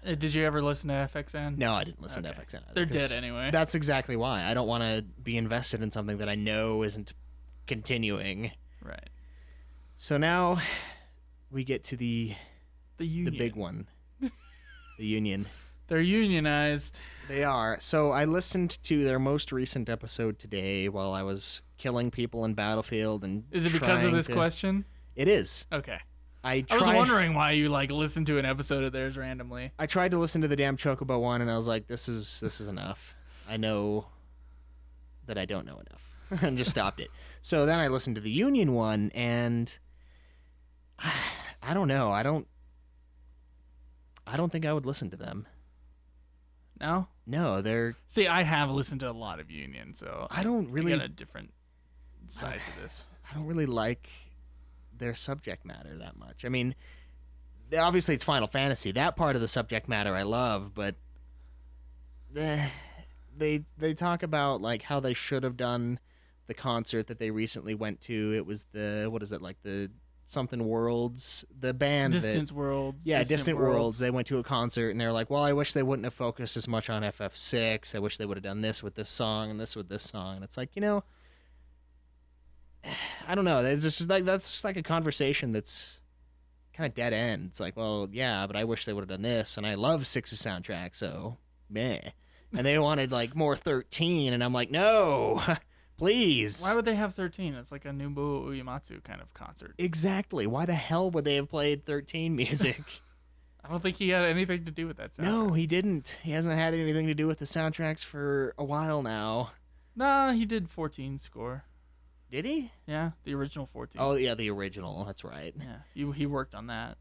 [SPEAKER 1] Did you ever listen to FXN?
[SPEAKER 4] no, I didn't listen to
[SPEAKER 1] Okay.
[SPEAKER 4] FXN either,
[SPEAKER 1] They're
[SPEAKER 4] 'cause
[SPEAKER 1] dead anyway.
[SPEAKER 4] That's exactly why. I don't want to be invested in something that I know isn't continuing.
[SPEAKER 1] Right.
[SPEAKER 4] So now we get to the
[SPEAKER 1] Union.
[SPEAKER 4] big one. The Union.
[SPEAKER 1] They're unionized.
[SPEAKER 4] They are. So I listened to their most recent episode today while I was killing people in Battlefield and
[SPEAKER 1] Is it because of
[SPEAKER 4] trying
[SPEAKER 1] this
[SPEAKER 4] to-
[SPEAKER 1] question?
[SPEAKER 4] It is.
[SPEAKER 1] Okay.
[SPEAKER 4] I
[SPEAKER 1] I was wondering why you listened to an episode of theirs randomly.
[SPEAKER 4] I tried to listen to the damn Chocobo one, and I was like, this is enough. I know that I don't know enough, and just stopped it. So then I listened to the Union one, and I don't know. I don't think I would listen to them.
[SPEAKER 1] No?
[SPEAKER 4] No, they're.
[SPEAKER 1] See, I have listened to a lot of Union, so
[SPEAKER 4] I don't really.
[SPEAKER 1] I got a different side to this.
[SPEAKER 4] I don't really like their subject matter that much. I mean, obviously it's Final Fantasy. That part of the subject matter I love, but they talk about like how they should have done the concert that they recently went to. It was the something Worlds, the band
[SPEAKER 1] Distant Worlds.
[SPEAKER 4] Yeah, Distant Worlds. They went to a concert and they're like, well, I wish they wouldn't have focused as much on FF6. I wish they would have done this with this song and this with this song. And it's like, you know, I don't know. That's just like a conversation that's kind of dead end. It's like, well, yeah, but I wish they would have done this. And I love 6's soundtrack, so meh. And they wanted like more 13, and I'm like, no, please.
[SPEAKER 1] Why would they have 13? It's like a Nobuo Uematsu kind of concert.
[SPEAKER 4] Exactly. Why the hell would they have played 13 music?
[SPEAKER 1] I don't think he had anything to do with that soundtrack.
[SPEAKER 4] No, he didn't. He hasn't had anything to do with the soundtracks for a while now.
[SPEAKER 1] Nah, he did 14 score.
[SPEAKER 4] Did he?
[SPEAKER 1] Yeah, the original 14.
[SPEAKER 4] Oh, yeah, the original. That's right.
[SPEAKER 1] Yeah, he worked on that.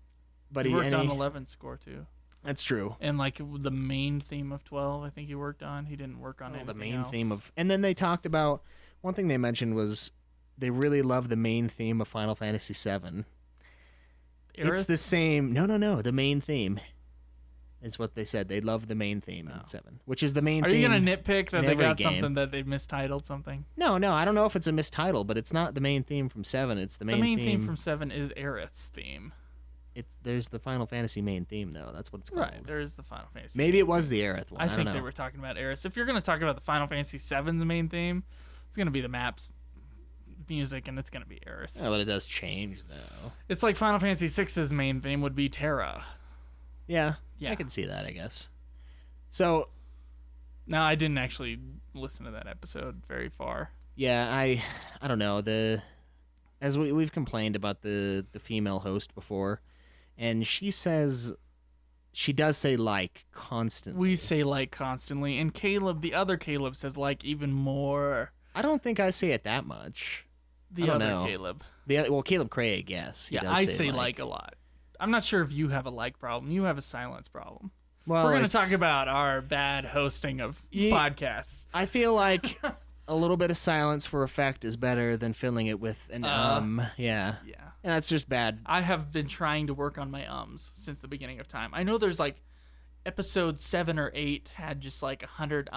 [SPEAKER 4] But
[SPEAKER 1] he worked on 11 score too.
[SPEAKER 4] That's true.
[SPEAKER 1] And like the main theme of 12, I think he worked on. He didn't work on anything
[SPEAKER 4] the main
[SPEAKER 1] else.
[SPEAKER 4] theme of. And then they talked about one thing they mentioned was they really love the main theme of Final Fantasy VII. It's the same. No. The main theme is what they said. They love the main theme in 7, which is the main theme.
[SPEAKER 1] Are you going to nitpick that
[SPEAKER 4] in
[SPEAKER 1] they
[SPEAKER 4] every
[SPEAKER 1] got
[SPEAKER 4] game.
[SPEAKER 1] something that they mistitled something?
[SPEAKER 4] No. I don't know if it's a mistitle, but it's not the main theme from 7. It's the main
[SPEAKER 1] theme from 7 is Aerith's theme.
[SPEAKER 4] There's the Final Fantasy main theme, though. That's what it's called.
[SPEAKER 1] Right, there is the Final Fantasy.
[SPEAKER 4] Maybe it was the Aerith one.
[SPEAKER 1] I
[SPEAKER 4] don't
[SPEAKER 1] think
[SPEAKER 4] know.
[SPEAKER 1] they were talking about Aerith. If you're going to talk about the Final Fantasy VII's main theme, it's going to be the maps music, and it's gonna be Eris.
[SPEAKER 4] Oh, but it does change though.
[SPEAKER 1] It's like Final Fantasy VI's main theme would be Terra.
[SPEAKER 4] Yeah,
[SPEAKER 1] Yeah.
[SPEAKER 4] I can see that, I guess. So,
[SPEAKER 1] No, I didn't actually listen to that episode very far.
[SPEAKER 4] yeah, I don't know. As we've complained about the female host before, and she does say like constantly.
[SPEAKER 1] We say like constantly, and Caleb, the other Caleb, says like even more.
[SPEAKER 4] I don't think I say it that much. I
[SPEAKER 1] The
[SPEAKER 4] don't
[SPEAKER 1] other
[SPEAKER 4] know.
[SPEAKER 1] Caleb.
[SPEAKER 4] Well, Caleb Craig, yes. He
[SPEAKER 1] Yeah,
[SPEAKER 4] does
[SPEAKER 1] I say like a lot. I'm not sure if you have a like problem. You have a silence problem.
[SPEAKER 4] Well,
[SPEAKER 1] We're going to
[SPEAKER 4] it's-
[SPEAKER 1] talk about our bad hosting of podcasts.
[SPEAKER 4] I feel like a little bit of silence for effect is better than filling it with an Yeah.
[SPEAKER 1] Yeah.
[SPEAKER 4] And that's just bad.
[SPEAKER 1] I have been trying to work on my since the beginning of time. I know there's like episode 7 or 8 had just like 100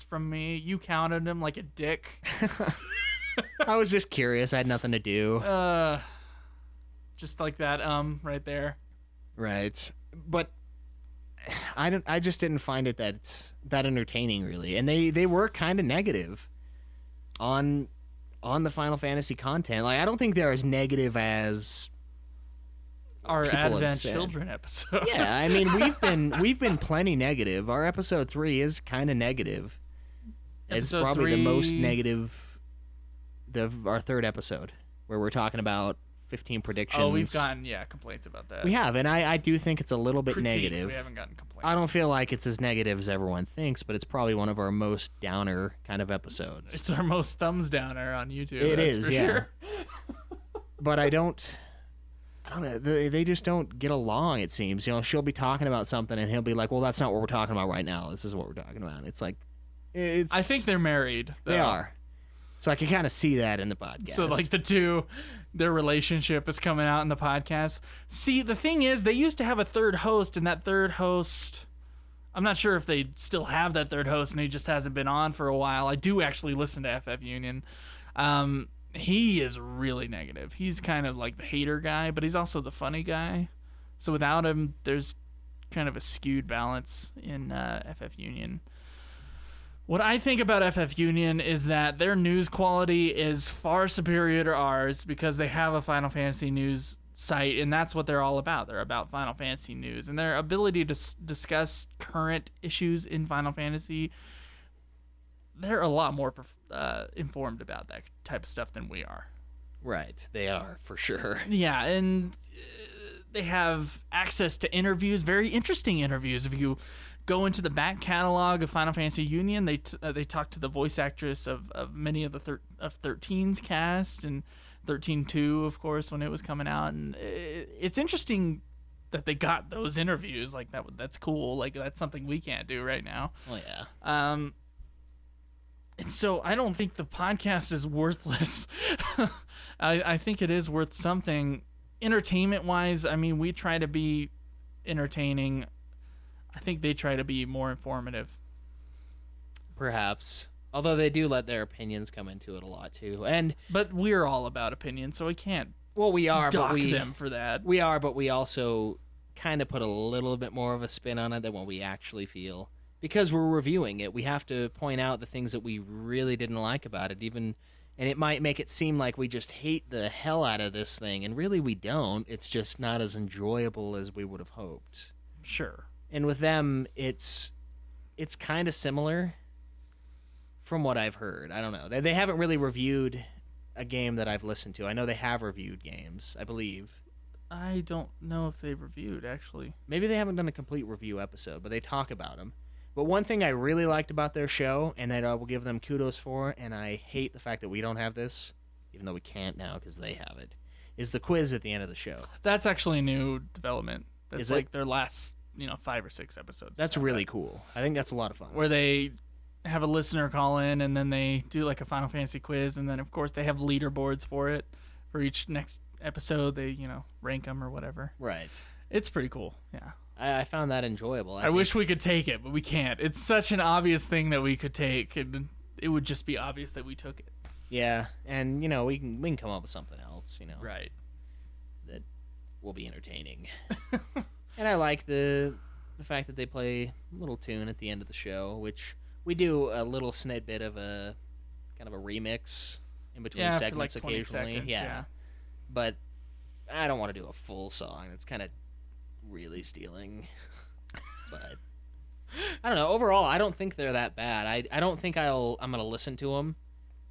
[SPEAKER 1] from me. You counted them like a dick.
[SPEAKER 4] I was just curious. I had nothing to do.
[SPEAKER 1] Just like that right there.
[SPEAKER 4] Right. But I just didn't find it that entertaining really. And they were kind of negative on the Final Fantasy content. Like I don't think they're as negative as
[SPEAKER 1] Our
[SPEAKER 4] people have
[SPEAKER 1] Advent
[SPEAKER 4] said.
[SPEAKER 1] Children episode.
[SPEAKER 4] Yeah, I mean we've been plenty negative. Our episode 3 is kind of negative. It's
[SPEAKER 1] Episode
[SPEAKER 4] probably the
[SPEAKER 1] 3
[SPEAKER 4] most negative our third episode where we're talking about 15 predictions.
[SPEAKER 1] Oh, we've gotten complaints about that.
[SPEAKER 4] We have, and I do think it's a little bit
[SPEAKER 1] Critiques,
[SPEAKER 4] negative.
[SPEAKER 1] We haven't gotten complaints.
[SPEAKER 4] I don't feel like it's as negative as everyone thinks, but it's probably one of our most downer kind of episodes.
[SPEAKER 1] It's our most thumbs downer on YouTube.
[SPEAKER 4] It
[SPEAKER 1] that's
[SPEAKER 4] is,
[SPEAKER 1] for
[SPEAKER 4] yeah.
[SPEAKER 1] sure.
[SPEAKER 4] But I don't know. They just don't get along. It seems. She'll be talking about something, and he'll be like, "Well, that's not what we're talking about right now. This is what we're talking about." It's like,
[SPEAKER 1] I think they're married.
[SPEAKER 4] they
[SPEAKER 1] though.
[SPEAKER 4] are. So I can kind of see that in the podcast.
[SPEAKER 1] So like the two, their relationship is coming out in the podcast. See, the thing is, they used to have a third host, and that third host, I'm not sure if they still have that third host, and he just hasn't been on for a while. I do actually listen to FF Union. He is really negative. He's kind of like the hater guy, but he's also the funny guy. So without him, there's kind of a skewed balance in FF Union. What I think about FF Union is that their news quality is far superior to ours because they have a Final Fantasy news site, and that's what they're all about. They're about Final Fantasy news, and their ability to discuss current issues in Final Fantasy, they're a lot more informed about that type of stuff than we are.
[SPEAKER 4] right. They are for sure.
[SPEAKER 1] Yeah, and they have access to interviews, very interesting interviews. If you go into the back catalog of Final Fantasy Union, they talk to the voice actress of many of the 13's cast, and 13-2, of course, when it was coming out. And it's interesting that they got those interviews. Like that's cool. Like that's something we can't do right now.
[SPEAKER 4] Oh yeah.
[SPEAKER 1] And so I don't think the podcast is worthless. I think it is worth something. Entertainment-wise, I mean, we try to be entertaining. I think they try to be more informative.
[SPEAKER 2] Perhaps. Although they do let their opinions come into it a lot too. And
[SPEAKER 1] But we're all about opinion, so I can't
[SPEAKER 2] well, we are,
[SPEAKER 1] dock
[SPEAKER 2] but
[SPEAKER 1] them for that.
[SPEAKER 2] we are, but we also kind of put a little bit more of a spin on it than what we actually feel. Because we're reviewing it, we have to point out the things that we really didn't like about it, and it might make it seem like we just hate the hell out of this thing, and really we don't. It's just not as enjoyable as we would have hoped.
[SPEAKER 1] Sure.
[SPEAKER 2] And with them, it's kind of similar from what I've heard. I don't know. They haven't really reviewed a game that I've listened to. I know they have reviewed games, I believe.
[SPEAKER 1] I don't know if they reviewed, actually.
[SPEAKER 2] Maybe they haven't done a complete review episode, but they talk about them. But one thing I really liked about their show, and that I will give them kudos for, and I hate the fact that we don't have this, even though we can't now because they have it, is the quiz at the end of the show.
[SPEAKER 1] That's actually a new development. That's
[SPEAKER 2] Is it?
[SPEAKER 1] like their last, 5 or 6 episodes.
[SPEAKER 2] That's
[SPEAKER 1] So
[SPEAKER 2] really cool. I think that's a lot of fun.
[SPEAKER 1] where they have a listener call in, and then they do like a Final Fantasy quiz, and then of course they have leaderboards for it. For each next episode, they rank them or whatever.
[SPEAKER 2] Right.
[SPEAKER 1] It's pretty cool. Yeah.
[SPEAKER 2] I found that enjoyable.
[SPEAKER 1] I wish we could take it, but we can't. It's such an obvious thing that we could take, and it would just be obvious that we took it.
[SPEAKER 2] Yeah, and we can come up with something else,
[SPEAKER 1] Right.
[SPEAKER 2] that will be entertaining. And I like the fact that they play a little tune at the end of the show, which we do a little snidbit of a kind of a remix in between
[SPEAKER 1] Yeah, for
[SPEAKER 2] segments
[SPEAKER 1] like 20
[SPEAKER 2] occasionally.
[SPEAKER 1] seconds, yeah.
[SPEAKER 2] But I don't want to do a full song. It's kind of really stealing. But I don't know. Overall, I don't think they're that bad. I don't think I'm gonna listen to them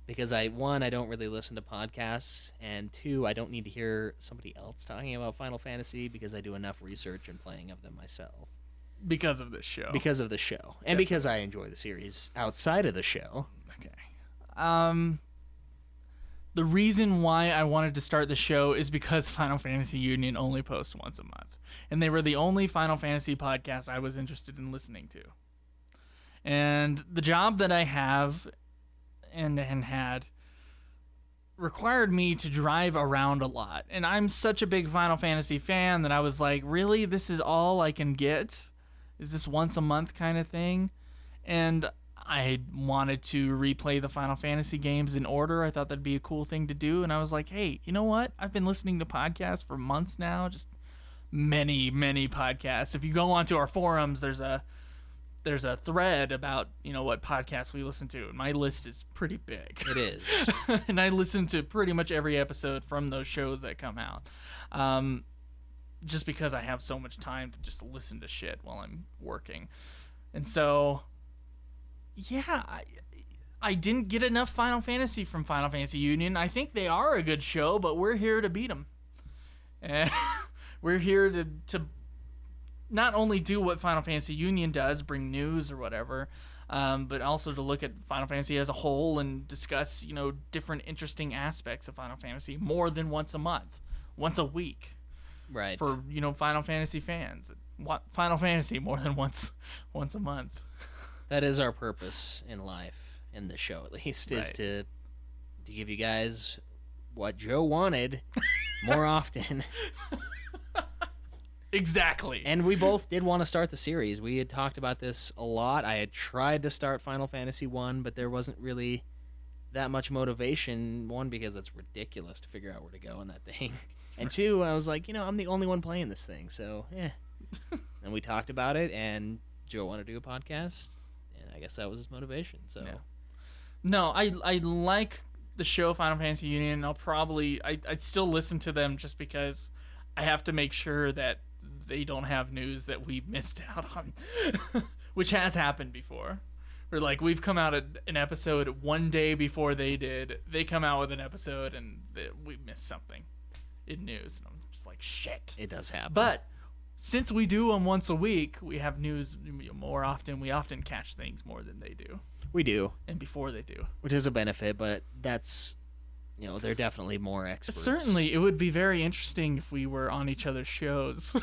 [SPEAKER 2] because I don't really listen to podcasts, and 2, I don't need to hear somebody else talking about Final Fantasy because I do enough research and playing of them myself.
[SPEAKER 1] Because of this show.
[SPEAKER 4] Because of the show, and because I enjoy the series outside of the show.
[SPEAKER 1] Okay. The reason why I wanted to start the show is because Final Fantasy Union only posts once a month. And they were the only Final Fantasy podcast I was interested in listening to. And the job that I have and had required me to drive around a lot. And I'm such a big Final Fantasy fan that I was like, really? This is all I can get? Is this once a month kind of thing? And I wanted to replay the Final Fantasy games in order. I thought that'd be a cool thing to do. And I was like, hey, you know what? I've been listening to podcasts for months now. Just many, many podcasts. If you go onto our forums, there's a thread about, what podcasts we listen to. And my list is pretty big.
[SPEAKER 2] It is.
[SPEAKER 1] And I listen to pretty much every episode from those shows that come out. Just because I have so much time to just listen to shit while I'm working. And so, yeah, I didn't get enough Final Fantasy from Final Fantasy Union. I think they are a good show, but we're here to beat them. And we're here to not only do what Final Fantasy Union does, bring news or whatever, but also to look at Final Fantasy as a whole and discuss, different interesting aspects of Final Fantasy more than once a month, once a week.
[SPEAKER 2] Right.
[SPEAKER 1] For, Final Fantasy fans. Final Fantasy more than once a month.
[SPEAKER 2] That is our purpose in life, in the show at least, is to give you guys what Joe wanted more often.
[SPEAKER 1] Exactly.
[SPEAKER 2] And we both did want to start the series. We had talked about this a lot. I had tried to start Final Fantasy 1, but there wasn't really that much motivation. 1, because it's ridiculous to figure out where to go in that thing. And 2, I was like, I'm the only one playing this thing, so, And we talked about it, and Joe wanted to do a podcast, and I guess that was his motivation, so.
[SPEAKER 1] Yeah. No, I like the show Final Fantasy Union. I'd still listen to them just because I have to make sure that they don't have news that we missed out on, which has happened before. Where, we've come out an episode one day before they did. They come out with an episode, and we missed something in news. And I'm just like, shit.
[SPEAKER 4] It does happen.
[SPEAKER 1] But since we do them once a week, we have news more often. We often catch things more than they do.
[SPEAKER 4] We do.
[SPEAKER 1] And before they do.
[SPEAKER 4] Which is a benefit, but that's, they're definitely more experts.
[SPEAKER 1] Certainly, it would be very interesting if we were on each other's shows.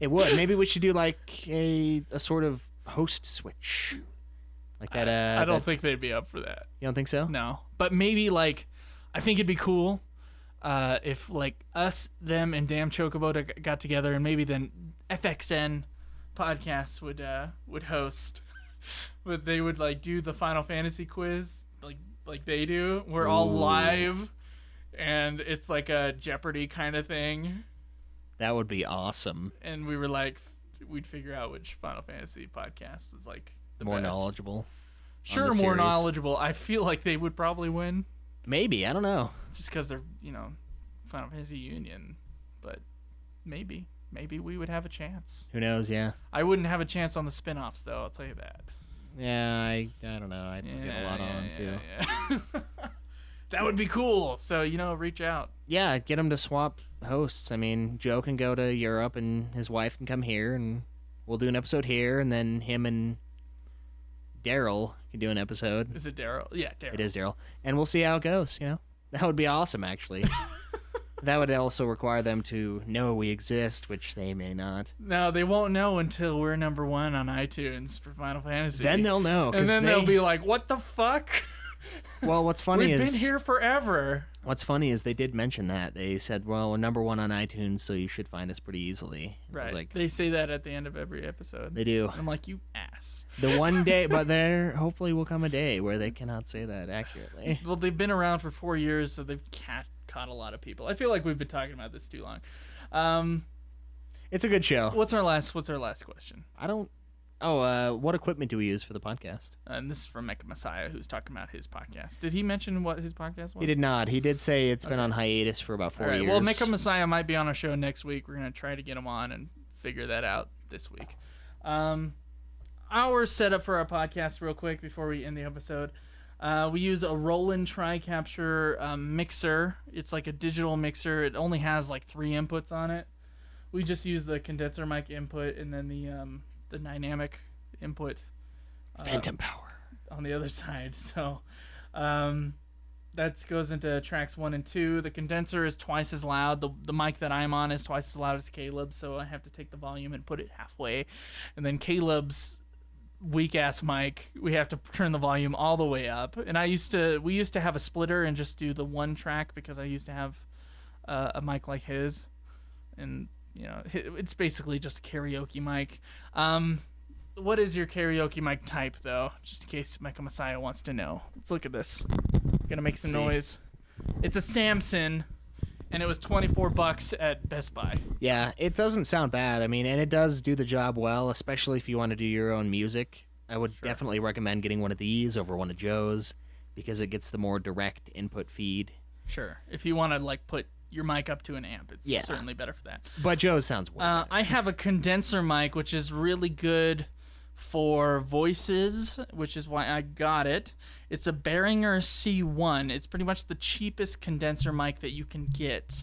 [SPEAKER 4] It would. Maybe we should do, a sort of host switch. Like that.
[SPEAKER 1] I don't think they'd be up for that.
[SPEAKER 4] You don't think so?
[SPEAKER 1] No. But maybe, I think it'd be cool if, us, them, and Damn Chocobo got together, and maybe then FXN podcasts would host. But they would, do the Final Fantasy quiz, like they do. We're all live, and it's like a Jeopardy kind of thing.
[SPEAKER 4] That would be awesome.
[SPEAKER 1] And we were we'd figure out which Final Fantasy podcast is, the
[SPEAKER 4] more
[SPEAKER 1] best.
[SPEAKER 4] Knowledgeable.
[SPEAKER 1] Sure, more
[SPEAKER 4] series.
[SPEAKER 1] knowledgeable. I feel like they would probably win.
[SPEAKER 4] Maybe. I don't know.
[SPEAKER 1] Just because they're, Final Fantasy Union. But maybe we would have a chance.
[SPEAKER 4] Who knows, yeah.
[SPEAKER 1] I wouldn't have a chance on the spin-offs, though, I'll tell you that.
[SPEAKER 4] Yeah, I don't know. I'd get a lot on, too.
[SPEAKER 1] Yeah. That would be cool. So, reach out.
[SPEAKER 4] Yeah, get them to swap hosts. I mean, Joe can go to Europe, and his wife can come here, and we'll do an episode here, and then him and Daryl can do an episode.
[SPEAKER 1] Is it Daryl? Yeah, Daryl.
[SPEAKER 4] It is Daryl. And we'll see how it goes, That would be awesome, actually. That would also require them to know we exist, which they may not.
[SPEAKER 1] No, they won't know until we're number 1 on iTunes for Final Fantasy.
[SPEAKER 4] Then they'll know.
[SPEAKER 1] And then they'll be like, what the fuck?
[SPEAKER 4] Well, what's funny
[SPEAKER 1] We've
[SPEAKER 4] is...
[SPEAKER 1] been here forever.
[SPEAKER 4] What's funny is they did mention that. They said, well, we're number 1 on iTunes, so you should find us pretty easily.
[SPEAKER 1] Right.
[SPEAKER 4] I was like,
[SPEAKER 1] they say that at the end of every episode.
[SPEAKER 4] They do.
[SPEAKER 1] I'm like, you ass.
[SPEAKER 4] The one day, but there hopefully will come a day where they cannot say that accurately.
[SPEAKER 1] Well, they've been around for 4 years, so they've caught a lot of people. I feel like we've been talking about this too long.
[SPEAKER 4] It's a good show.
[SPEAKER 1] What's our last question?
[SPEAKER 4] I don't Oh, what equipment do we use for the podcast?
[SPEAKER 1] And this is from Mecha Messiah, who's talking about his podcast. Did he mention what his podcast was?
[SPEAKER 4] He did not. He did say it's been on hiatus for about 4 years.
[SPEAKER 1] Well, Mecha Messiah might be on our show next week. We're going to try to get him on and figure that out this week. Our setup for our podcast, real quick, before we end the episode. We use a Roland Tri-Capture mixer. It's like a digital mixer. It only has like 3 inputs on it. We just use the condenser mic input and then the dynamic input.
[SPEAKER 4] Phantom power.
[SPEAKER 1] On the other side. So that goes into tracks 1 and 2. The condenser is twice as loud. The mic that I'm on is twice as loud as Caleb's, so I have to take the volume and put it halfway. And then Caleb's weak ass mic, we have to turn the volume all the way up. And we used to have a splitter and just do the one track because I used to have a mic like his. And it's basically just a karaoke mic. What is your karaoke mic type, though? Just in case Mecha Messiah wants to know. Let's look at this. Gonna make some noise. It's a Samson, and it was $24 at Best Buy.
[SPEAKER 4] Yeah, it doesn't sound bad. I mean, and it does do the job well, especially if you want to do your own music. I would definitely recommend getting one of these over one of Joe's because it gets the more direct input feed.
[SPEAKER 1] Sure. If you want to put your mic up to an amp, it's certainly better for that.
[SPEAKER 4] But Joe's sounds way better.
[SPEAKER 1] I have a condenser mic, which is really good for voices, which is why I got it. It's a Behringer C1. It's pretty much the cheapest condenser mic that you can get.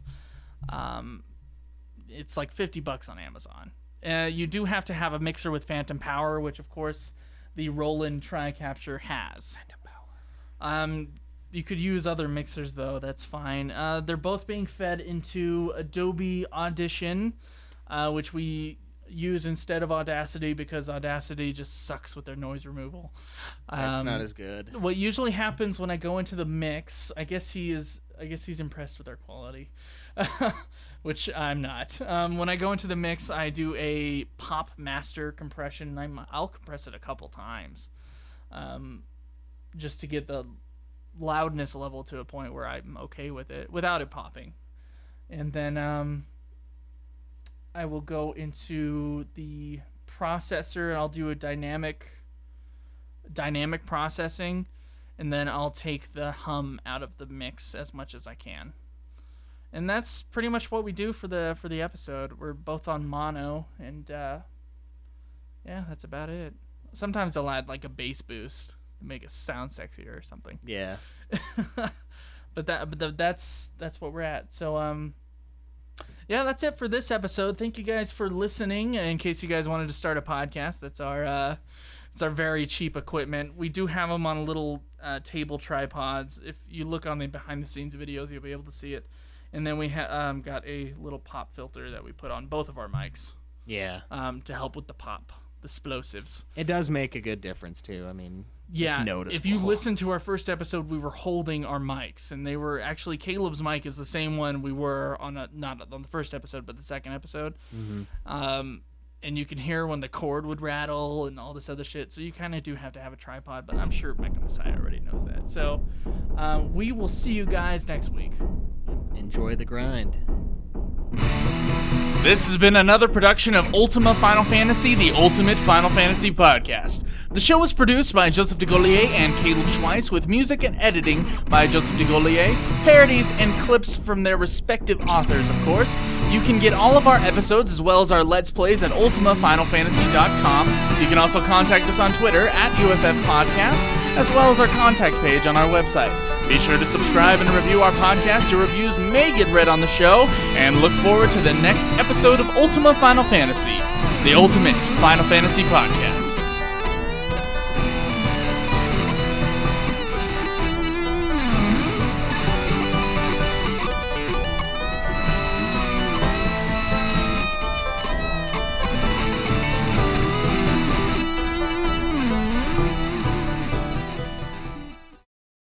[SPEAKER 1] It's like $50 on Amazon. You do have to have a mixer with phantom power, which of course the Roland Tri-Capture has. Phantom power. You could use other mixers though. That's fine. They're both being fed into Adobe Audition, which we use instead of Audacity because Audacity just sucks with their noise removal.
[SPEAKER 4] That's not as good.
[SPEAKER 1] What usually happens when I go into the mix, I guess he's impressed with our quality, which I'm not. When I go into the mix, I do a pop master compression. I'll compress it a couple times, just to get the loudness level to a point where I'm okay with it without it popping, and then I will go into the processor and I'll do a dynamic processing, and then I'll take the hum out of the mix as much as I can. And that's pretty much what we do for the episode. We're both on mono, and that's about it. Sometimes I'll add like a bass boost to make it sound sexier or something.
[SPEAKER 4] Yeah.
[SPEAKER 1] but that's what we're at. So yeah, that's it for this episode. Thank you guys for listening. In case you guys wanted to start a podcast, that's our very cheap equipment. We do have them on little table tripods. If you look on the behind the scenes videos, you'll be able to see it. And then we got a little pop filter that we put on both of our mics.
[SPEAKER 4] Yeah.
[SPEAKER 1] To help with the pop, the explosives.
[SPEAKER 4] It does make a good difference too. I mean, it's noticeable.
[SPEAKER 1] If you listen to our first episode, we were holding our mics, and they were actually Caleb's mic is the same one we were on not on the first episode, but the second episode. Mm-hmm. And you can hear when the cord would rattle and all this other shit. So you kind of do have to have a tripod, but I'm sure Mecha Messiah already knows that. So we will see you guys next week.
[SPEAKER 4] Enjoy the grind.
[SPEAKER 1] This has been another production of Ultima Final Fantasy, the Ultimate Final Fantasy Podcast. The show was produced by Joseph DeGollier and Caleb Schweiss, with music and editing by Joseph DeGollier, parodies and clips from their respective authors, of course. You can get all of our episodes as well as our Let's Plays at ultimafinalfantasy.com. You can also contact us on Twitter at UFF Podcast, as well as our contact page on our website. Be sure to subscribe and review our podcast. Your reviews may get read on the show, and look forward to the next episode of Ultima Final Fantasy, the Ultimate Final Fantasy Podcast.